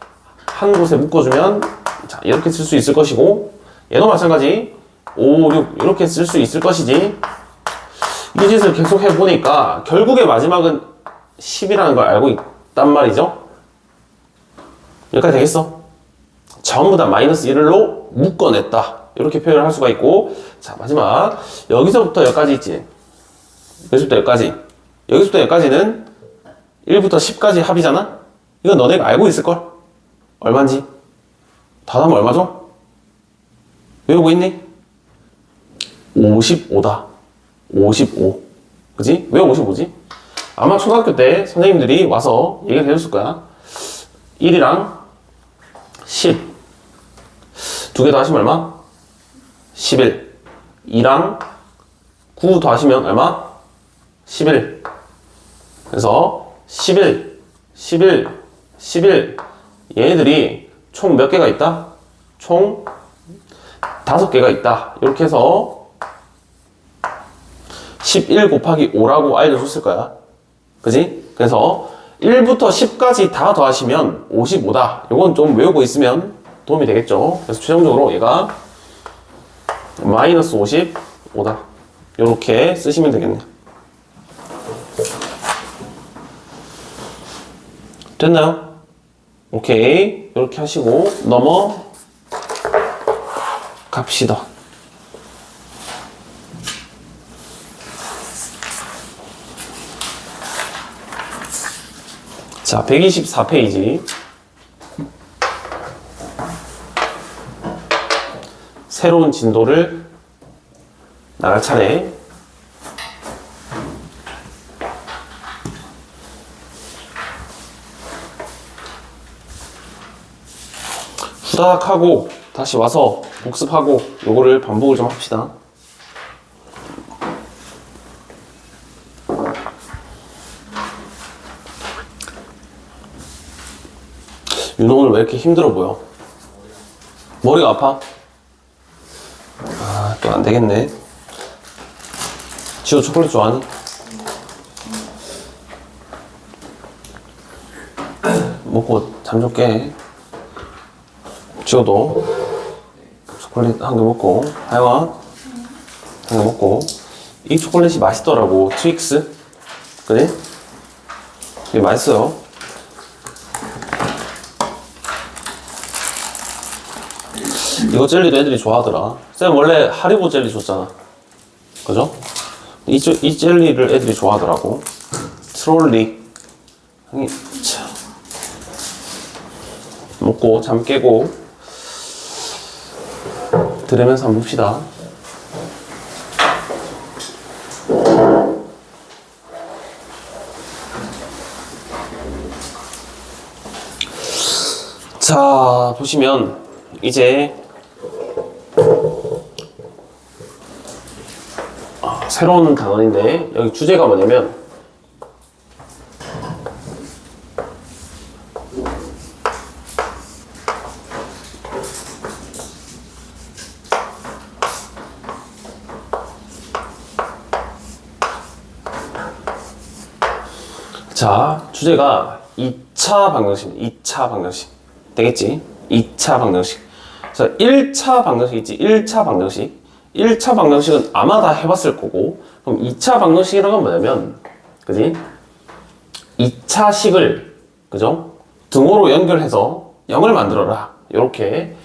한 곳에 묶어주면 자 이렇게 쓸 수 있을 것이고 얘도 마찬가지 5, 6 이렇게 쓸 수 있을 것이지 이 짓을 계속 해보니까 결국에 마지막은 10이라는 걸 알고 있단 말이죠. 여기까지 되겠어? 전부 다 마이너스 1로 묶어냈다 이렇게 표현을 할 수가 있고 자 마지막 여기서부터 여기까지 있지 여기서부터 여기까지 여기서부터 여기까지는 1부터 10까지 합이잖아? 이건 너네가 알고 있을걸? 얼마인지? 다 하면 얼마죠? 외우고 있니? 55다 55 그지? 왜 55지? 아마 초등학교 때 선생님들이 와서 얘기를 해줬을 거야 1이랑 10 두 개 더하시면 얼마? 11 2랑 9 더하시면 얼마? 11 그래서 11 11 11 얘네들이 총 몇 개가 있다? 총 5개가 있다 이렇게 해서 11 곱하기 5라고 알려줬을 거야 그지? 그래서 1부터 10까지 다 더하시면 55다 이건 좀 외우고 있으면 도움이 되겠죠 그래서 최종적으로 얘가 마이너스 55다 이렇게 쓰시면 되겠네 됐나요? 오케이 이렇게 하시고 넘어갑시다 자 124페이지 새로운 진도를 나갈 차례 후다닥 하고 다시 와서 복습하고 요거를 반복을 좀 합시다 윤호 오늘 왜 이렇게 힘들어 보여? 머리가 아파? 아, 또 안 되겠네. 지호 초콜릿 좋아하니? 먹고 잠 좀 깨. 지호도 초콜릿 한 개 먹고, 하영아 한 개 먹고. 이 초콜릿이 맛있더라고. 트윅스. 그래? 이게 맛있어요. 이거 젤리도 애들이 좋아하더라. 쌤 원래 하리보 젤리 줬잖아. 그죠? 이 젤리를 애들이 좋아하더라고. 트롤리. 참. 먹고 잠 깨고 들으면서 한번 봅시다. 자, 보시면 이제 새로운 단원인데 여기 주제가 뭐냐면 자, 주제가 2차 방정식, 2차 방정식. 되겠지? 2차 방정식. 자, 1차 방정식 있지? 1차 방정식. 1차 방정식은 아마 다 해봤을 거고, 그럼 2차 방정식이라는 건 뭐냐면, 그지? 2차 식을, 그죠? 등호로 연결해서 0을 만들어라. 이렇게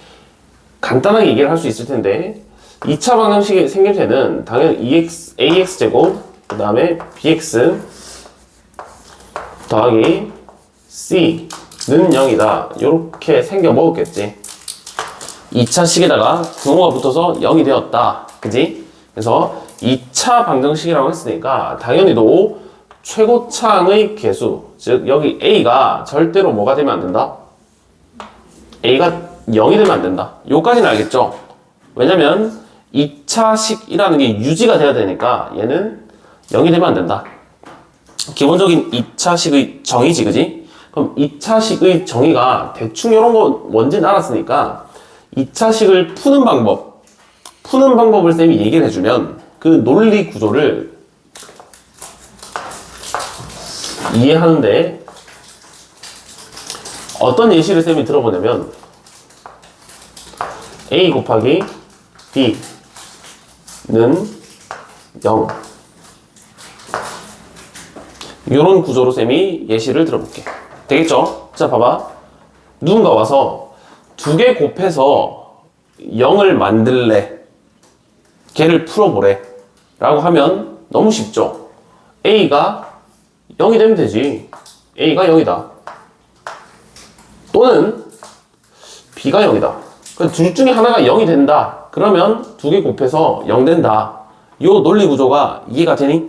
간단하게 얘기를 할 수 있을 텐데, 2차 방정식이 생길 때는 당연히 AX제곱, 그 다음에 BX, 더하기 C는 0이다. 이렇게 생겨 먹었겠지. 2차식에다가 등호가 붙어서 0이 되었다. 그지? 그래서 2차 방정식이라고 했으니까 당연히도 최고차항의 개수, 즉 여기 A가 절대로 뭐가 되면 안 된다? A가 0이 되면 안 된다. 요까지는 알겠죠? 왜냐면 2차식이라는 게 유지가 돼야 되니까 얘는 0이 되면 안 된다. 기본적인 2차식의 정의지, 그지? 그럼 2차식의 정의가 대충 이런 거 뭔지 알았으니까 2차식을 푸는 방법을 쌤이 얘기를 해주면 그 논리 구조를 이해하는데 어떤 예시를 쌤이 들어보냐면 a 곱하기 b는 0 이런 구조로 쌤이 예시를 들어볼게. 되겠죠? 자, 봐봐. 누군가 와서 두 개 곱해서 0을 만들래. 걔를 풀어보래. 라고 하면 너무 쉽죠? A가 0이 되면 되지. A가 0이다. 또는 B가 0이다. 둘 중에 하나가 0이 된다. 그러면 두 개 곱해서 0 된다. 요 논리 구조가 이해가 되니?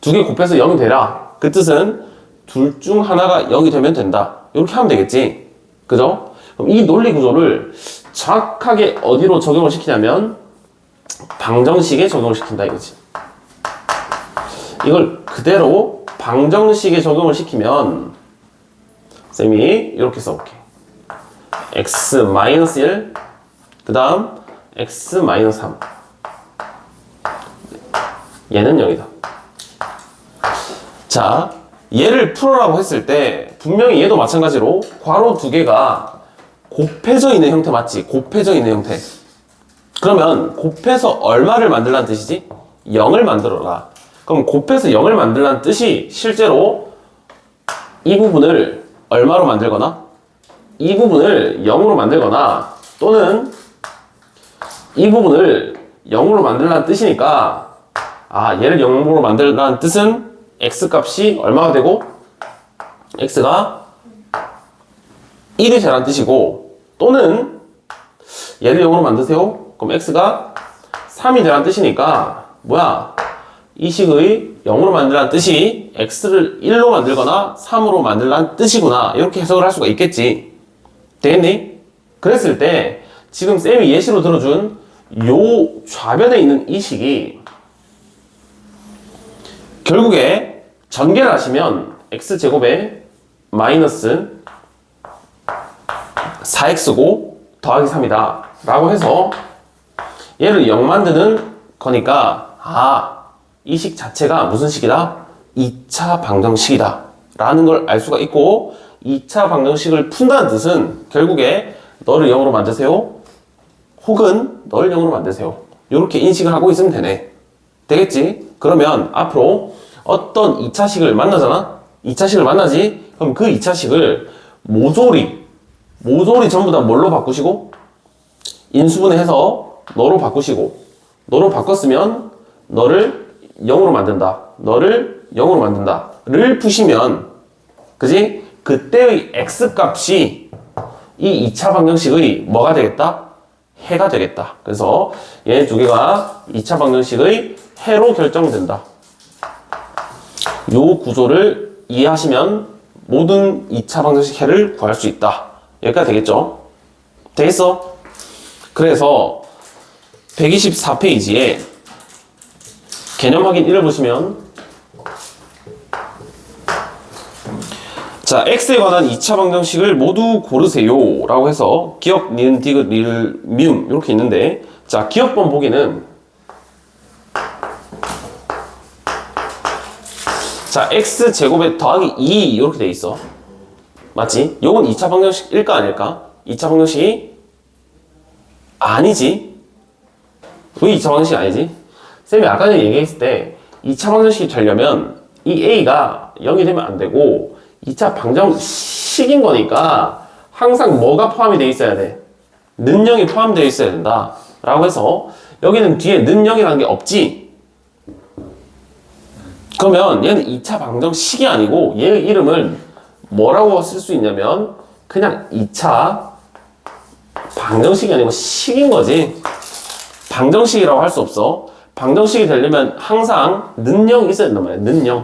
두 개 곱해서 0이 되라. 그 뜻은 둘 중 하나가 0이 되면 된다. 이렇게 하면 되겠지. 그죠? 그럼 이 논리 구조를 정확하게 어디로 적용을 시키냐면 방정식에 적용을 시킨다 이거지. 이걸 그대로 방정식에 적용을 시키면 쌤이 이렇게 써볼게. x-1 그 다음 x-3 얘는 0이다. 자, 얘를 풀어라고 했을 때 분명히 얘도 마찬가지로 괄호 두 개가 곱해져 있는 형태 맞지? 곱해져 있는 형태. 그러면 곱해서 얼마를 만들라는 뜻이지? 0을 만들어라. 그럼 곱해서 0을 만들라는 뜻이 실제로 이 부분을 얼마로 만들거나 이 부분을 0으로 만들거나 또는 이 부분을 0으로 만들라는 뜻이니까 얘를 0으로 만들라는 뜻은 x값이 얼마가 되고 x가 1이 되라는 뜻이고 또는 얘를 0으로 만드세요. 그럼 x가 3이 되라는 뜻이니까 뭐야? 이 식의 0으로 만들라는 뜻이 x를 1로 만들거나 3으로 만들라는 뜻이구나. 이렇게 해석을 할 수가 있겠지. 되겠니? 그랬을 때 지금 쌤이 예시로 들어준 요 좌변에 있는 이 식이 결국에 전개를 하시면 x제곱에 마이너스 4x고 더하기 3이다 라고 해서 얘를 0 만드는 거니까 이 식 자체가 무슨 식이다? 2차 방정식이다 라는 걸 알 수가 있고 2차 방정식을 푼다는 뜻은 결국에 너를 0으로 만드세요 혹은 너를 0으로 만드세요 이렇게 인식을 하고 있으면 되네. 되겠지? 그러면 앞으로 어떤 2차식을 만나잖아? 2차식을 만나지? 그럼 그 2차식을 모조리 전부 다 뭘로 바꾸시고 인수분해해서 너로 바꾸시고 너로 바꿨으면 너를 0으로 만든다. 너를 0으로 만든다. 를 푸시면 그지? 그때의 x값이 이 2차 방정식의 뭐가 되겠다? 해가 되겠다. 그래서 얘 두 개가 2차 방정식의 해로 결정된다. 요 구조를 이해하시면 모든 2차 방정식 해를 구할 수 있다. 여기까지 되겠죠? 되겠어? 그래서 124페이지에 개념 확인 1을 보시면 자, x에 관한 2차 방정식을 모두 고르세요 라고 해서 기억, 니은, 디귿, 리을, 미음 이렇게 있는데 자, 기억번 보기는 자, x제곱에 더하기 2 이렇게 돼 있어. 맞지? 요건 2차 방정식일까 아닐까? 2차 방정식이 아니지. 왜 2차 방정식이 아니지? 쌤이 아까 전에 얘기했을 때 2차 방정식이 되려면 이 a가 0이 되면 안 되고 2차 방정식인 거니까 항상 뭐가 포함이 돼 있어야 돼? 는0이 포함되어 있어야 된다 라고 해서 여기는 뒤에 는0이라는 게 없지. 그러면 얘는 2차 방정식이 아니고 얘의 이름을 뭐라고 쓸 수 있냐면 그냥 2차 방정식이 아니고 식인 거지. 방정식이라고 할 수 없어. 방정식이 되려면 항상 는0이 있어야 된단 말이야. 는0.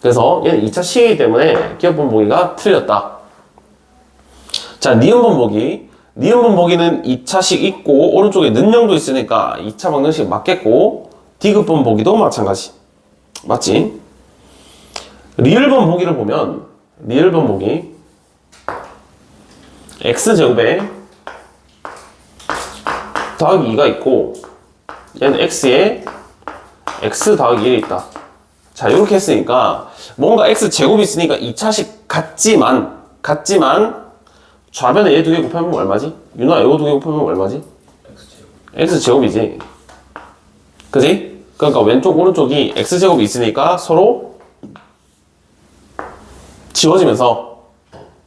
그래서 얘는 2차 식이기 때문에 기억번 보기가 틀렸다. 자, 니은번 보기. 니은번 보기는 2차식 있고 오른쪽에 는0도 있으니까 2차 방정식 맞겠고 디귿번 보기도 마찬가지. 맞지? 리을 번보기를 보면 리을 번보기 x제곱에 더하기 2가 있고 얘는 x에 x 더하기 1이 있다. 자, 이렇게 했으니까 뭔가 x제곱이 있으니까 2차식 같지만 좌변에 얘 두 개 곱하면 얼마지? 윤아, 이거 두 개 곱하면 얼마지? x제곱이지. 그지? 그러니까 왼쪽 오른쪽이 x제곱이 있으니까 서로 지워지면서,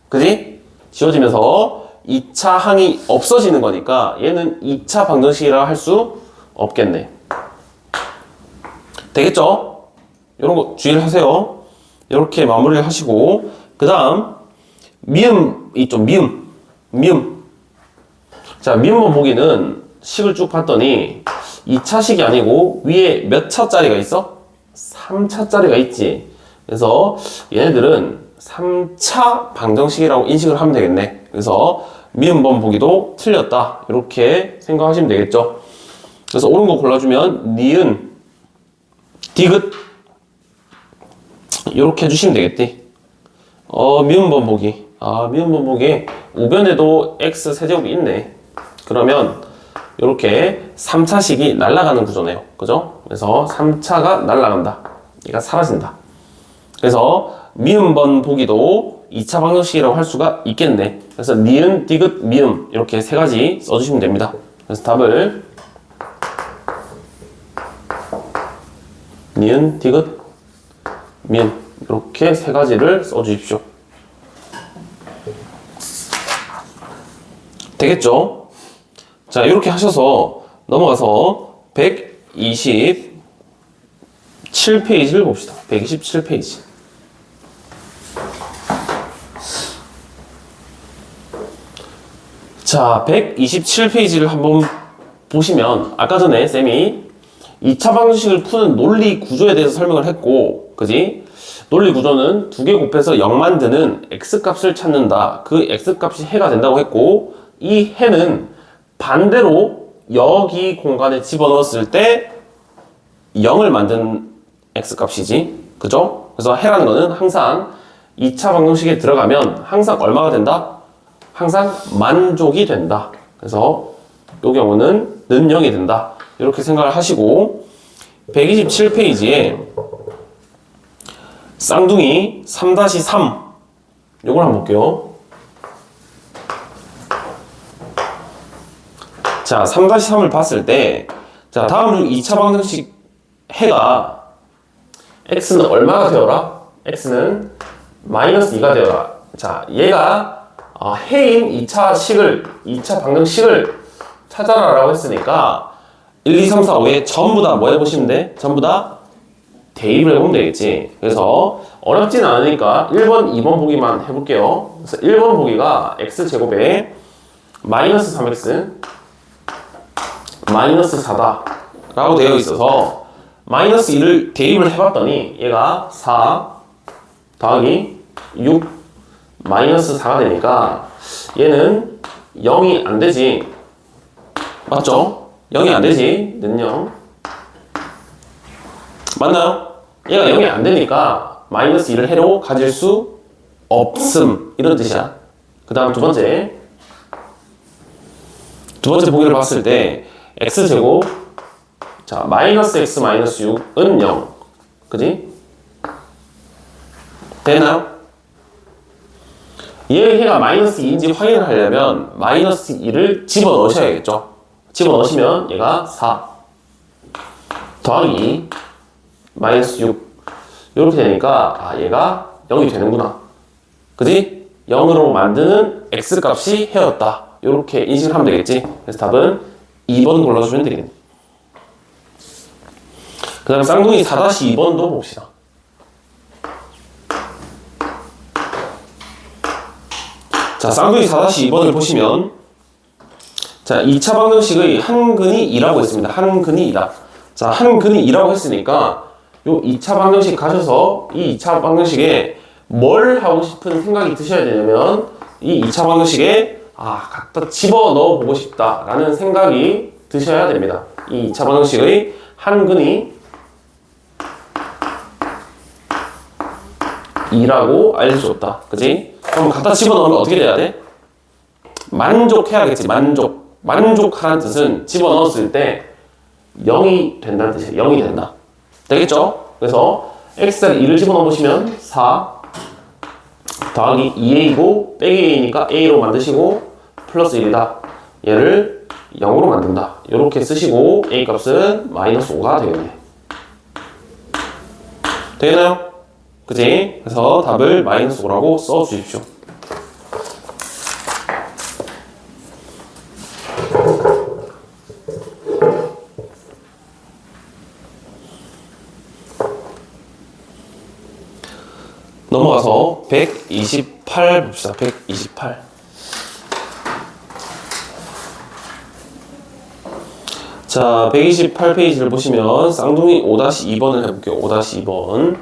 그지? 지워지면서 2차 항이 없어지는 거니까 얘는 2차 방정식이라 할 수 없겠네. 되겠죠? 이런 거 주의를 하세요. 이렇게 마무리를 하시고, 그 다음 미음 있죠? 미음. 자, 미음 번보기는 식을 쭉 봤더니 2차식이 아니고 위에 몇 차짜리가 있어? 3차짜리가 있지. 그래서 얘네들은 3차 방정식이라고 인식을 하면 되겠네. 그래서 미음 번보기도 틀렸다. 이렇게 생각하시면 되겠죠. 그래서 옳은 거 골라주면 니은, 디귿 이렇게 해주시면 되겠지. 미음 번보기. 미음 번보기 우변에도 x 세제곱이 있네. 그러면 이렇게 3차식이 날아가는 구조네요. 그죠? 그래서 3차가 날아간다. 얘가 사라진다. 그래서 미음 번보기도 2차 방정식이라고 할 수가 있겠네. 그래서 니은, 디귿, 미음 이렇게 세 가지 써주시면 됩니다. 그래서 답을 니은, 디귿, 미음 이렇게 세 가지를 써주십시오. 되겠죠? 자, 이렇게 하셔서 넘어가서 127페이지를 봅시다. 127페이지. 자, 127페이지를 한번 보시면 아까 전에 쌤이 2차 방정식을 푸는 논리 구조에 대해서 설명을 했고, 그지? 논리 구조는 두 개 곱해서 0 만드는 x값을 찾는다. 그 x값이 해가 된다고 했고, 이 해는 반대로 여기 공간에 집어넣었을 때 0을 만든 x값이지. 그죠? 그래서 해라는 거는 항상 2차 방정식에 들어가면 항상 얼마가 된다? 항상 만족이 된다. 그래서 이 경우는 는 0이 된다. 이렇게 생각을 하시고 127페이지에 쌍둥이 3-3 요걸 한번 볼게요. 자, 3-3을 봤을 때, 자, 다음 중 2차 방정식 해가 x는 얼마가 되어라? x는 -2가 되어라. 자, 얘가 해인 2차 방정식을 찾아라 라고 했으니까 1, 2, 3, 4, 5에 전부 다 뭐 해보시면 돼? 전부 다 대입을 해보면 되겠지. 그래서 어렵진 않으니까 1번, 2번 보기만 해볼게요. 그래서 1번 보기가 x제곱에 -3x -4다 라고 되어 있어서 -1을 대입을 해봤더니 얘가 4 더하기 6 -4가 되니까 얘는 0이 안 되지. 맞죠? 0이 안 되지. 는 0 맞나요? 얘가 0이 안 되니까 -1을 해로 가질 수 없음 이런 뜻이야. 그 다음 두 번째 보기를 봤을 때 x제곱 자 -x -6은 0 그지? 되나요? 얘 해가 -2인지 확인을 하려면 -2를 집어넣으셔야겠죠. 집어넣으시면 얘가 4 더하기 -6 이렇게 되니까 얘가 0이 되는구나. 그지? 0으로 만드는 x값이 해였다. 이렇게 인식을 하면 되겠지. 그래서 답은 2번 골라주면 되겠네. 그 다음 쌍둥이 4-2번도 봅시다. 자, 쌍둥이 4-2번을 보시면 자, 2차 방정식의 한근이 2라고 했습니다. 한근이 2다. 자, 한근이 2라고 했으니까 요 2차 방정식 가셔서 이 2차 방정식에 뭘 하고 싶은 생각이 드셔야 되냐면 이 2차 방정식에 갖다 집어넣어 보고 싶다 라는 생각이 드셔야 됩니다. 이 2차 방정식의 한근이 2라고 알릴 수 없다. 그지? 그럼 갖다 집어넣으면 어떻게 돼야 돼? 만족해야겠지. 만족하라는 뜻은 집어넣었을 때 0이 된다는 뜻이에요. 0이 된다. 되겠죠? 그래서 x에 2를 집어넣으시면 4 더하기 2a이고 빼기 a니까 a로 만드시고 플러스 1이다. 얘를 0으로 만든다. 이렇게 쓰시고 a 값은 마이너스 5가 되겠네. 되겠나요? 그치? 그래서 답을 마이너스 5라고 써주십시오. 넘어가서 128 봅시다. 128. 자, 128페이지를 보시면 쌍둥이 5-2번을 해볼게요. 5-2번.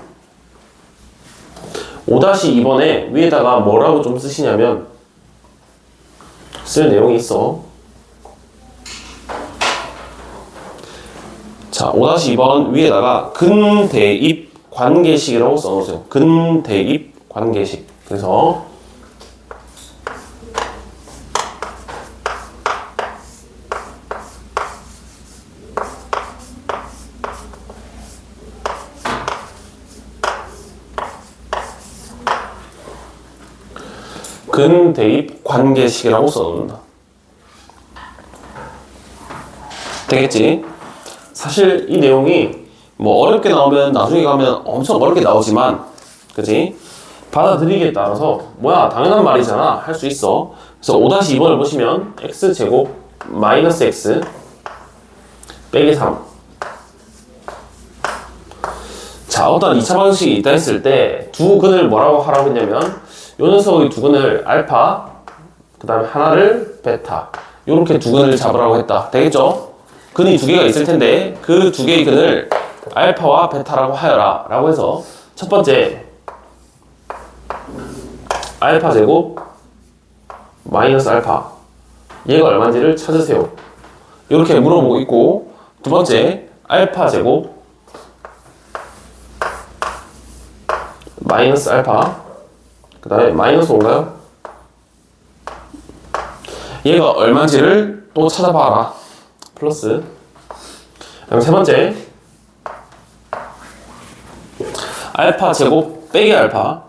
5-2번에 위에다가 뭐라고 좀 쓰시냐면 쓸 내용이 있어. 자, 5-2번 위에다가 근대입 관계식이라고 써놓으세요. 근대입 관계식. 그래서 근대입 관계식이라고 써놓는다. 되겠지? 사실 이 내용이 뭐 어렵게 나오면 나중에 가면 엄청 어렵게 나오지만, 그지? 받아들이기에 따라서 뭐야 당연한 말이잖아 할 수 있어. 그래서 5-2번을 보시면 x제곱 마이너스 x 빼기 3. 자, 어떤 2차 방식이 있다 했을 때 두 근을 뭐라고 하라고 했냐면 요 녀석의 두 근을 알파, 그 다음에 하나를 베타, 요렇게 두 근을 잡으라고 했다. 되겠죠? 근이 두 개가 있을 텐데 그 두 개의 근을 알파와 베타라고 하여라 라고 해서 첫 번째 알파 제곱 마이너스 알파, 얘가 얼마인지를 찾으세요. 이렇게 물어보고 있고, 두 번째 알파 제곱 마이너스 알파, 그 다음에 마이너스 5인가요? 얘가 얼마인지를 또 찾아봐라. 플러스. 그럼 세 번째 알파 제곱 빼기 알파,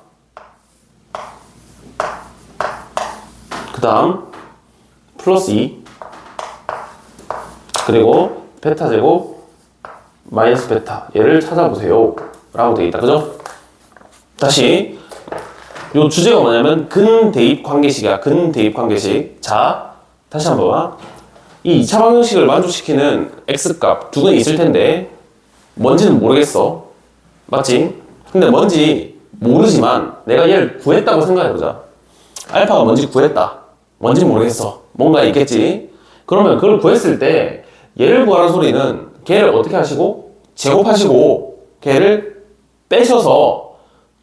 그 다음 플러스 2, 그리고 베타 제곱 마이너스 베타, 얘를 찾아보세요 라고 되어 있다. 그죠? 다시 요 주제가 뭐냐면 근대입 관계식이야. 근대입 관계식. 자, 다시 한번 봐. 이 2차 방정식을 만족시키는 x값 두 근이 있을 텐데 뭔지는 모르겠어. 맞지? 근데 뭔지 모르지만 내가 얘를 구했다고 생각해보자. 알파가 뭔지 구했다. 뭔지 모르겠어. 뭔가 있겠지? 그러면 그걸 구했을 때 얘를 구하라는 소리는 걔를 어떻게 하시고 제곱하시고 걔를 빼셔서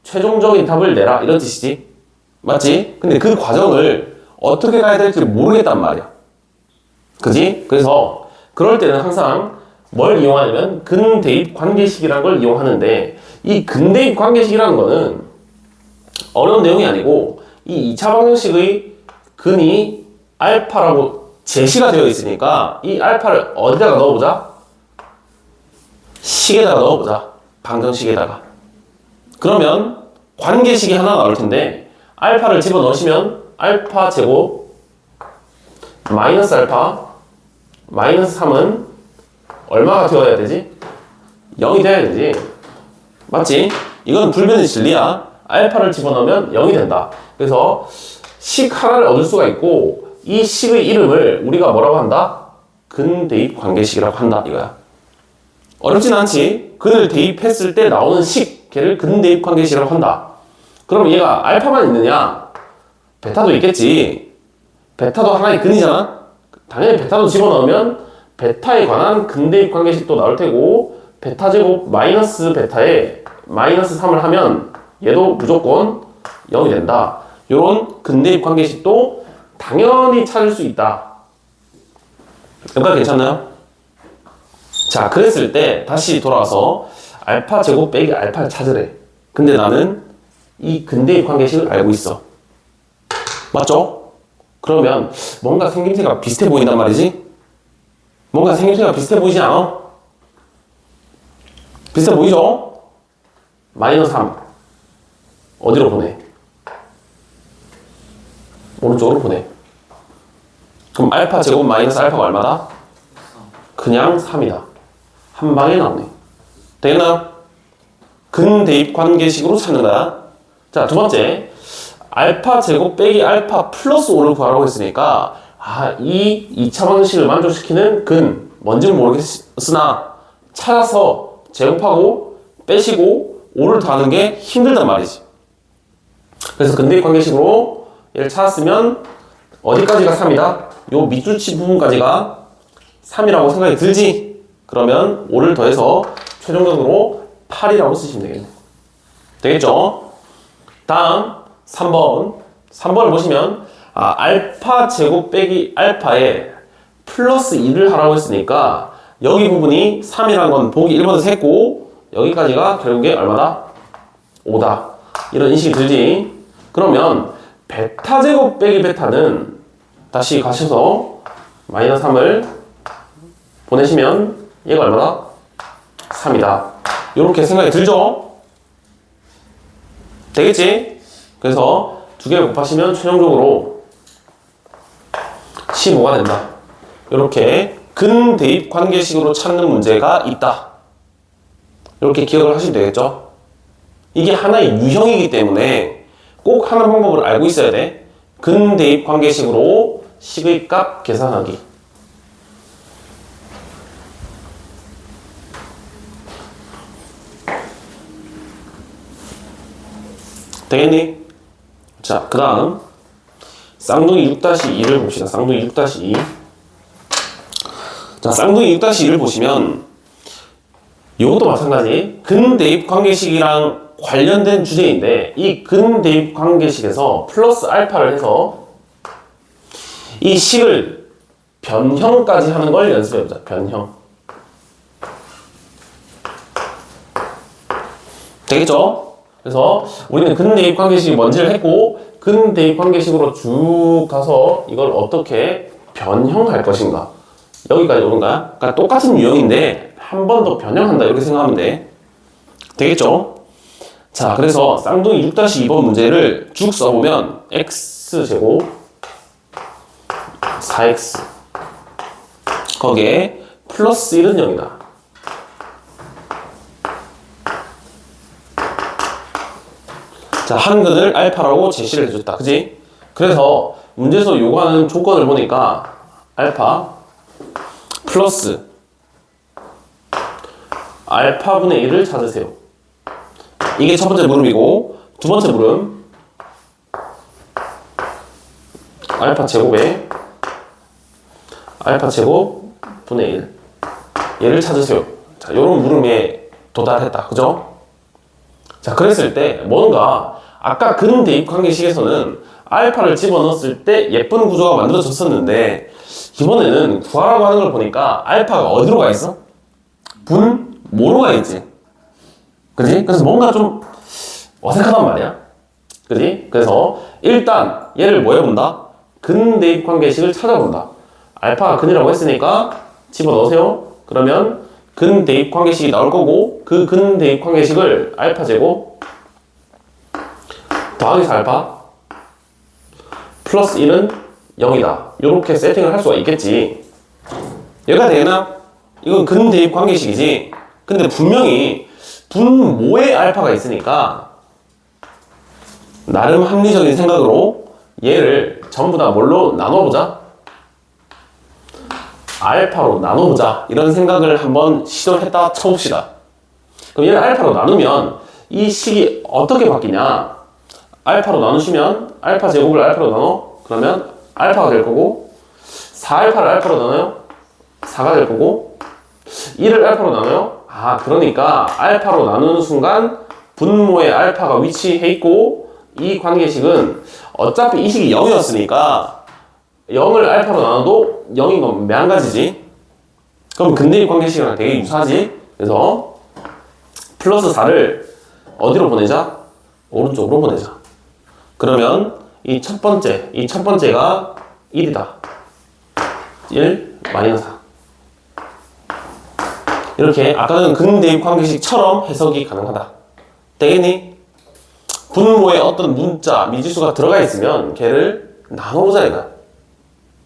최종적인 답을 내라 이런 뜻이지. 맞지? 근데 그 과정을 어떻게 가야 될지 모르겠단 말이야. 그지? 그래서 그럴 때는 항상 뭘 이용하냐면 근대입 관계식이라는 걸 이용하는데, 이 근대입 관계식이라는 거는 어려운 내용이 아니고 이 2차 방정식의 근이 알파라고 제시가 되어 있으니까 이 알파를 어디다가 넣어보자? 식에다가 넣어보자. 방정식에다가. 그러면 관계식이 하나 나올 텐데 알파를 집어넣으시면 알파 제곱 마이너스 알파 마이너스 3은 얼마가 되어야 되지? 0이 돼야 되지. 맞지? 이건 불변의 진리야. 알파를 집어넣으면 0이 된다. 그래서 식 하나를 얻을 수가 있고 이 식의 이름을 우리가 뭐라고 한다? 근대입 관계식이라고 한다 이거야. 어렵진 않지? 근을 대입했을 때 나오는 식, 걔를 근대입 관계식이라고 한다. 그럼 얘가 알파만 있느냐? 베타도 있겠지. 베타도 하나의 근이잖아? 당연히 베타도 집어넣으면 베타에 관한 근대입 관계식도 나올 테고, 베타 제곱 마이너스 베타에 마이너스 3을 하면 얘도 무조건 0이 된다. 요런 근대입 관계식도 당연히 찾을 수 있다. 여기까지 괜찮나요? 자, 그랬을 때 다시 돌아와서 알파 제곱 빼기 알파를 찾으래. 근데 나는 이 근대입 관계식을 알고 있어. 맞죠? 그러면 뭔가 생김새가 비슷해 보인단 말이지? 뭔가 생김새가 비슷해 보이지 않아? 비슷해 보이죠? 마이너스 3 어디로 보내? 오른쪽으로 보내. 그럼 알파 제곱 마이너스 알파가 얼마다? 그냥 3이다. 한 방에 나오네. 되겠나? 근대입 관계식으로 찾는 거야. 자, 두 번째. 알파 제곱 빼기 알파 플러스 5를 구하라고 했으니까 이 2차 방식을 만족시키는 근 뭔지는 모르겠으나 찾아서 제곱하고 빼시고 5를 더하는 게 힘들단 말이지. 그래서 근대입 관계식으로 얘를 찾았으면 어디까지가 3이다? 요 밑줄치 부분까지가 3이라고 생각이 들지? 그러면 5를 더해서 최종적으로 8이라고 쓰시면 되겠네. 되겠죠? 다음 3번을 보시면 알파 제곱 빼기 알파에 플러스 2를 하라고 했으니까 여기 부분이 3이라는 건 보기 1번에서 했고 여기까지가 결국에 얼마다? 5다. 이런 인식이 들지? 그러면 베타 제곱 빼기 베타는 다시 가셔서 마이너스 3을 보내시면 얘가 얼마다? 3이다. 이렇게 생각이 들죠? 되겠지? 그래서 두 개를 곱하시면 최종적으로 15가 된다. 이렇게 근대입 관계식으로 찾는 문제가 있다. 이렇게 기억을 하시면 되겠죠? 이게 하나의 유형이기 때문에 꼭 하는 방법을 알고 있어야 돼. 근대입 관계식으로 식의 값 계산하기. 되겠니? 자, 그 다음 쌍둥이 6-2를 봅시다. 쌍둥이 6-2. 자, 쌍둥이 6-2를 보시면 이것도 마찬가지 근대입 관계식이랑 관련된 주제인데 이 근대입 관계식에서 플러스 알파를 해서 이 식을 변형까지 하는 걸 연습해보자. 변형. 되겠죠? 그래서 우리는 근대입 관계식이 뭔지를 했고 근대입 관계식으로 쭉 가서 이걸 어떻게 변형할 것인가 여기까지 오는 거야. 그러니까 똑같은 유형인데 한 번 더 변형한다 이렇게 생각하면 돼. 되겠죠? 자, 그래서 쌍둥이 6-2번 문제를 쭉 써보면 x제곱 4x 거기에 플러스 1은 0이다. 자, 한 근을 알파라고 제시를 해줬다. 그지? 그래서 문제에서 요구하는 조건을 보니까 알파 플러스 알파분의 1을 찾으세요. 이게 첫 번째 물음이고 두 번째 물음 알파 제곱에 알파 제곱 분의 1 얘를 찾으세요. 자, 요런 물음에 도달했다. 그죠? 자, 그랬을 때 뭔가 아까 근대입 관계식에서는 알파를 집어넣었을 때 예쁜 구조가 만들어졌었는데 이번에는 구하라고 하는 걸 보니까 알파가 어디로 가 있어? 모로 가 있지. 그지? 그래서 뭔가 좀 어색하단 말이야. 그지? 그래서 일단 얘를 뭐 해본다? 근대입 관계식을 찾아본다. 알파가 근이라고 했으니까 집어넣으세요. 그러면 근대입 관계식이 나올 거고 그 근대입 관계식을 알파 제곱 더하기 4알파 플러스 1은 0이다. 이렇게 세팅을 할 수가 있겠지. 얘가 되나? 이건 근대입 관계식이지. 근데 분명히 분모의 알파가 있으니까 나름 합리적인 생각으로 얘를 전부 다 뭘로 나눠보자? 알파로 나눠보자. 이런 생각을 한번 시도했다 쳐봅시다. 그럼 얘를 알파로 나누면 이 식이 어떻게 바뀌냐? 알파로 나누시면 알파 제곱을 알파로 나눠? 그러면 알파가 될 거고 4알파를 알파로 나눠요? 4가 될 거고 1을 알파로 나눠요? 그러니까 알파로 나누는 순간 분모에 알파가 위치해 있고 이 관계식은 어차피 이 식이 0이었으니까 0을 알파로 나눠도 0인 건 매한가지지. 그럼 근대입 관계식이랑 되게 유사하지. 그래서 플러스 4를 어디로 보내자? 오른쪽으로 보내자. 그러면 이 첫 번째가 1이다. 1 마이너스 4. 이렇게 아까는 근대입 관계식처럼 해석이 가능하다. 되겠니? 분모에 어떤 문자, 미지수가 들어가 있으면 걔를 나눠보자 이거야.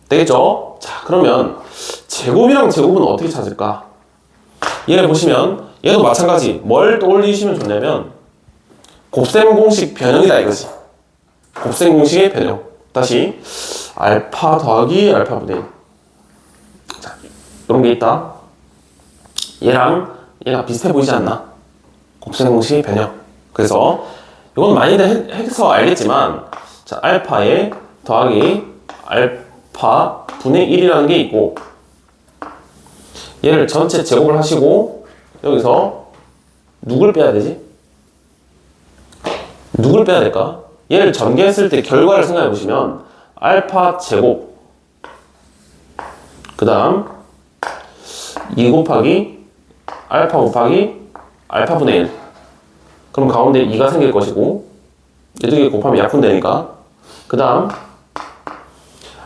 되겠죠? 자, 그러면 제곱이랑 제곱은 어떻게 찾을까? 얘를 보시면 얘도 마찬가지. 뭘 떠올리시면 좋냐면 곱셈 공식 변형이다 이거지. 곱셈 공식의 변형. 다시 알파 더하기 알파분의 1. 자, 이런 게 있다. 얘랑 얘가 비슷해 보이지 않나? 곱셈 공식의 변형. 그래서 이건 많이들 해서 알겠지만, 자, 알파에 더하기 알파 분의 1이라는 게 있고, 얘를 전체 제곱을 하시고 여기서 누굴 빼야 되지? 누굴 빼야 될까? 얘를 전개했을 때 결과를 생각해 보시면 알파 제곱 그 다음 2 곱하기 알파 곱하기 알파분의 1. 그럼 가운데 2가 생길 것이고 이 두 개 곱하면 약분되니까 그 다음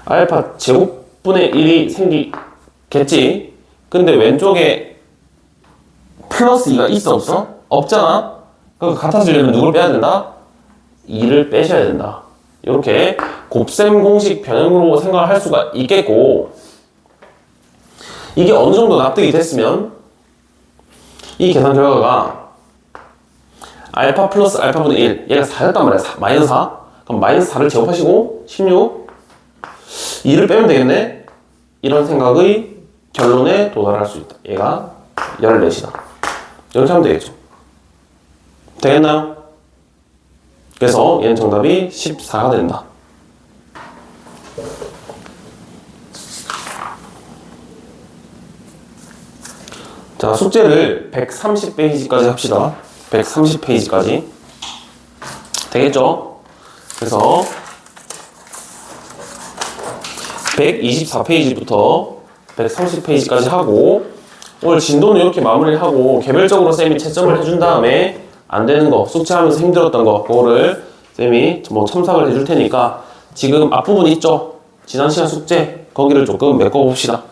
알파 제곱분의 1이 생기겠지. 근데 왼쪽에 플러스 2가 있어 없어? 없잖아. 그럼 같아지려면 누굴 빼야 된다? 2를 빼셔야 된다. 이렇게 곱셈 공식 변형으로 생각을 할 수가 있겠고, 이게 어느 정도 납득이 됐으면 이 계산 결과가 알파 플러스 알파분의 1, 얘가 4였단 말이야. 마이너스 4. 그럼 마이너스 4를 제곱하시고 16, 2를 빼면 되겠네. 이런 생각의 결론에 도달할 수 있다. 얘가 14이다. 이렇게 하면 되겠죠. 되겠나요? 그래서 얘는 정답이 14가 된다. 자, 숙제를 130페이지까지 합시다. 130페이지까지. 되겠죠? 그래서 124페이지부터 130페이지까지 하고, 오늘 진도는 이렇게 마무리하고 개별적으로 쌤이 채점을 해준 다음에 안 되는 거, 숙제하면서 힘들었던 거, 그거를 쌤이 뭐 첨삭을 해줄 테니까 지금 앞부분 있죠? 지난 시간 숙제, 거기를 조금 메꿔봅시다.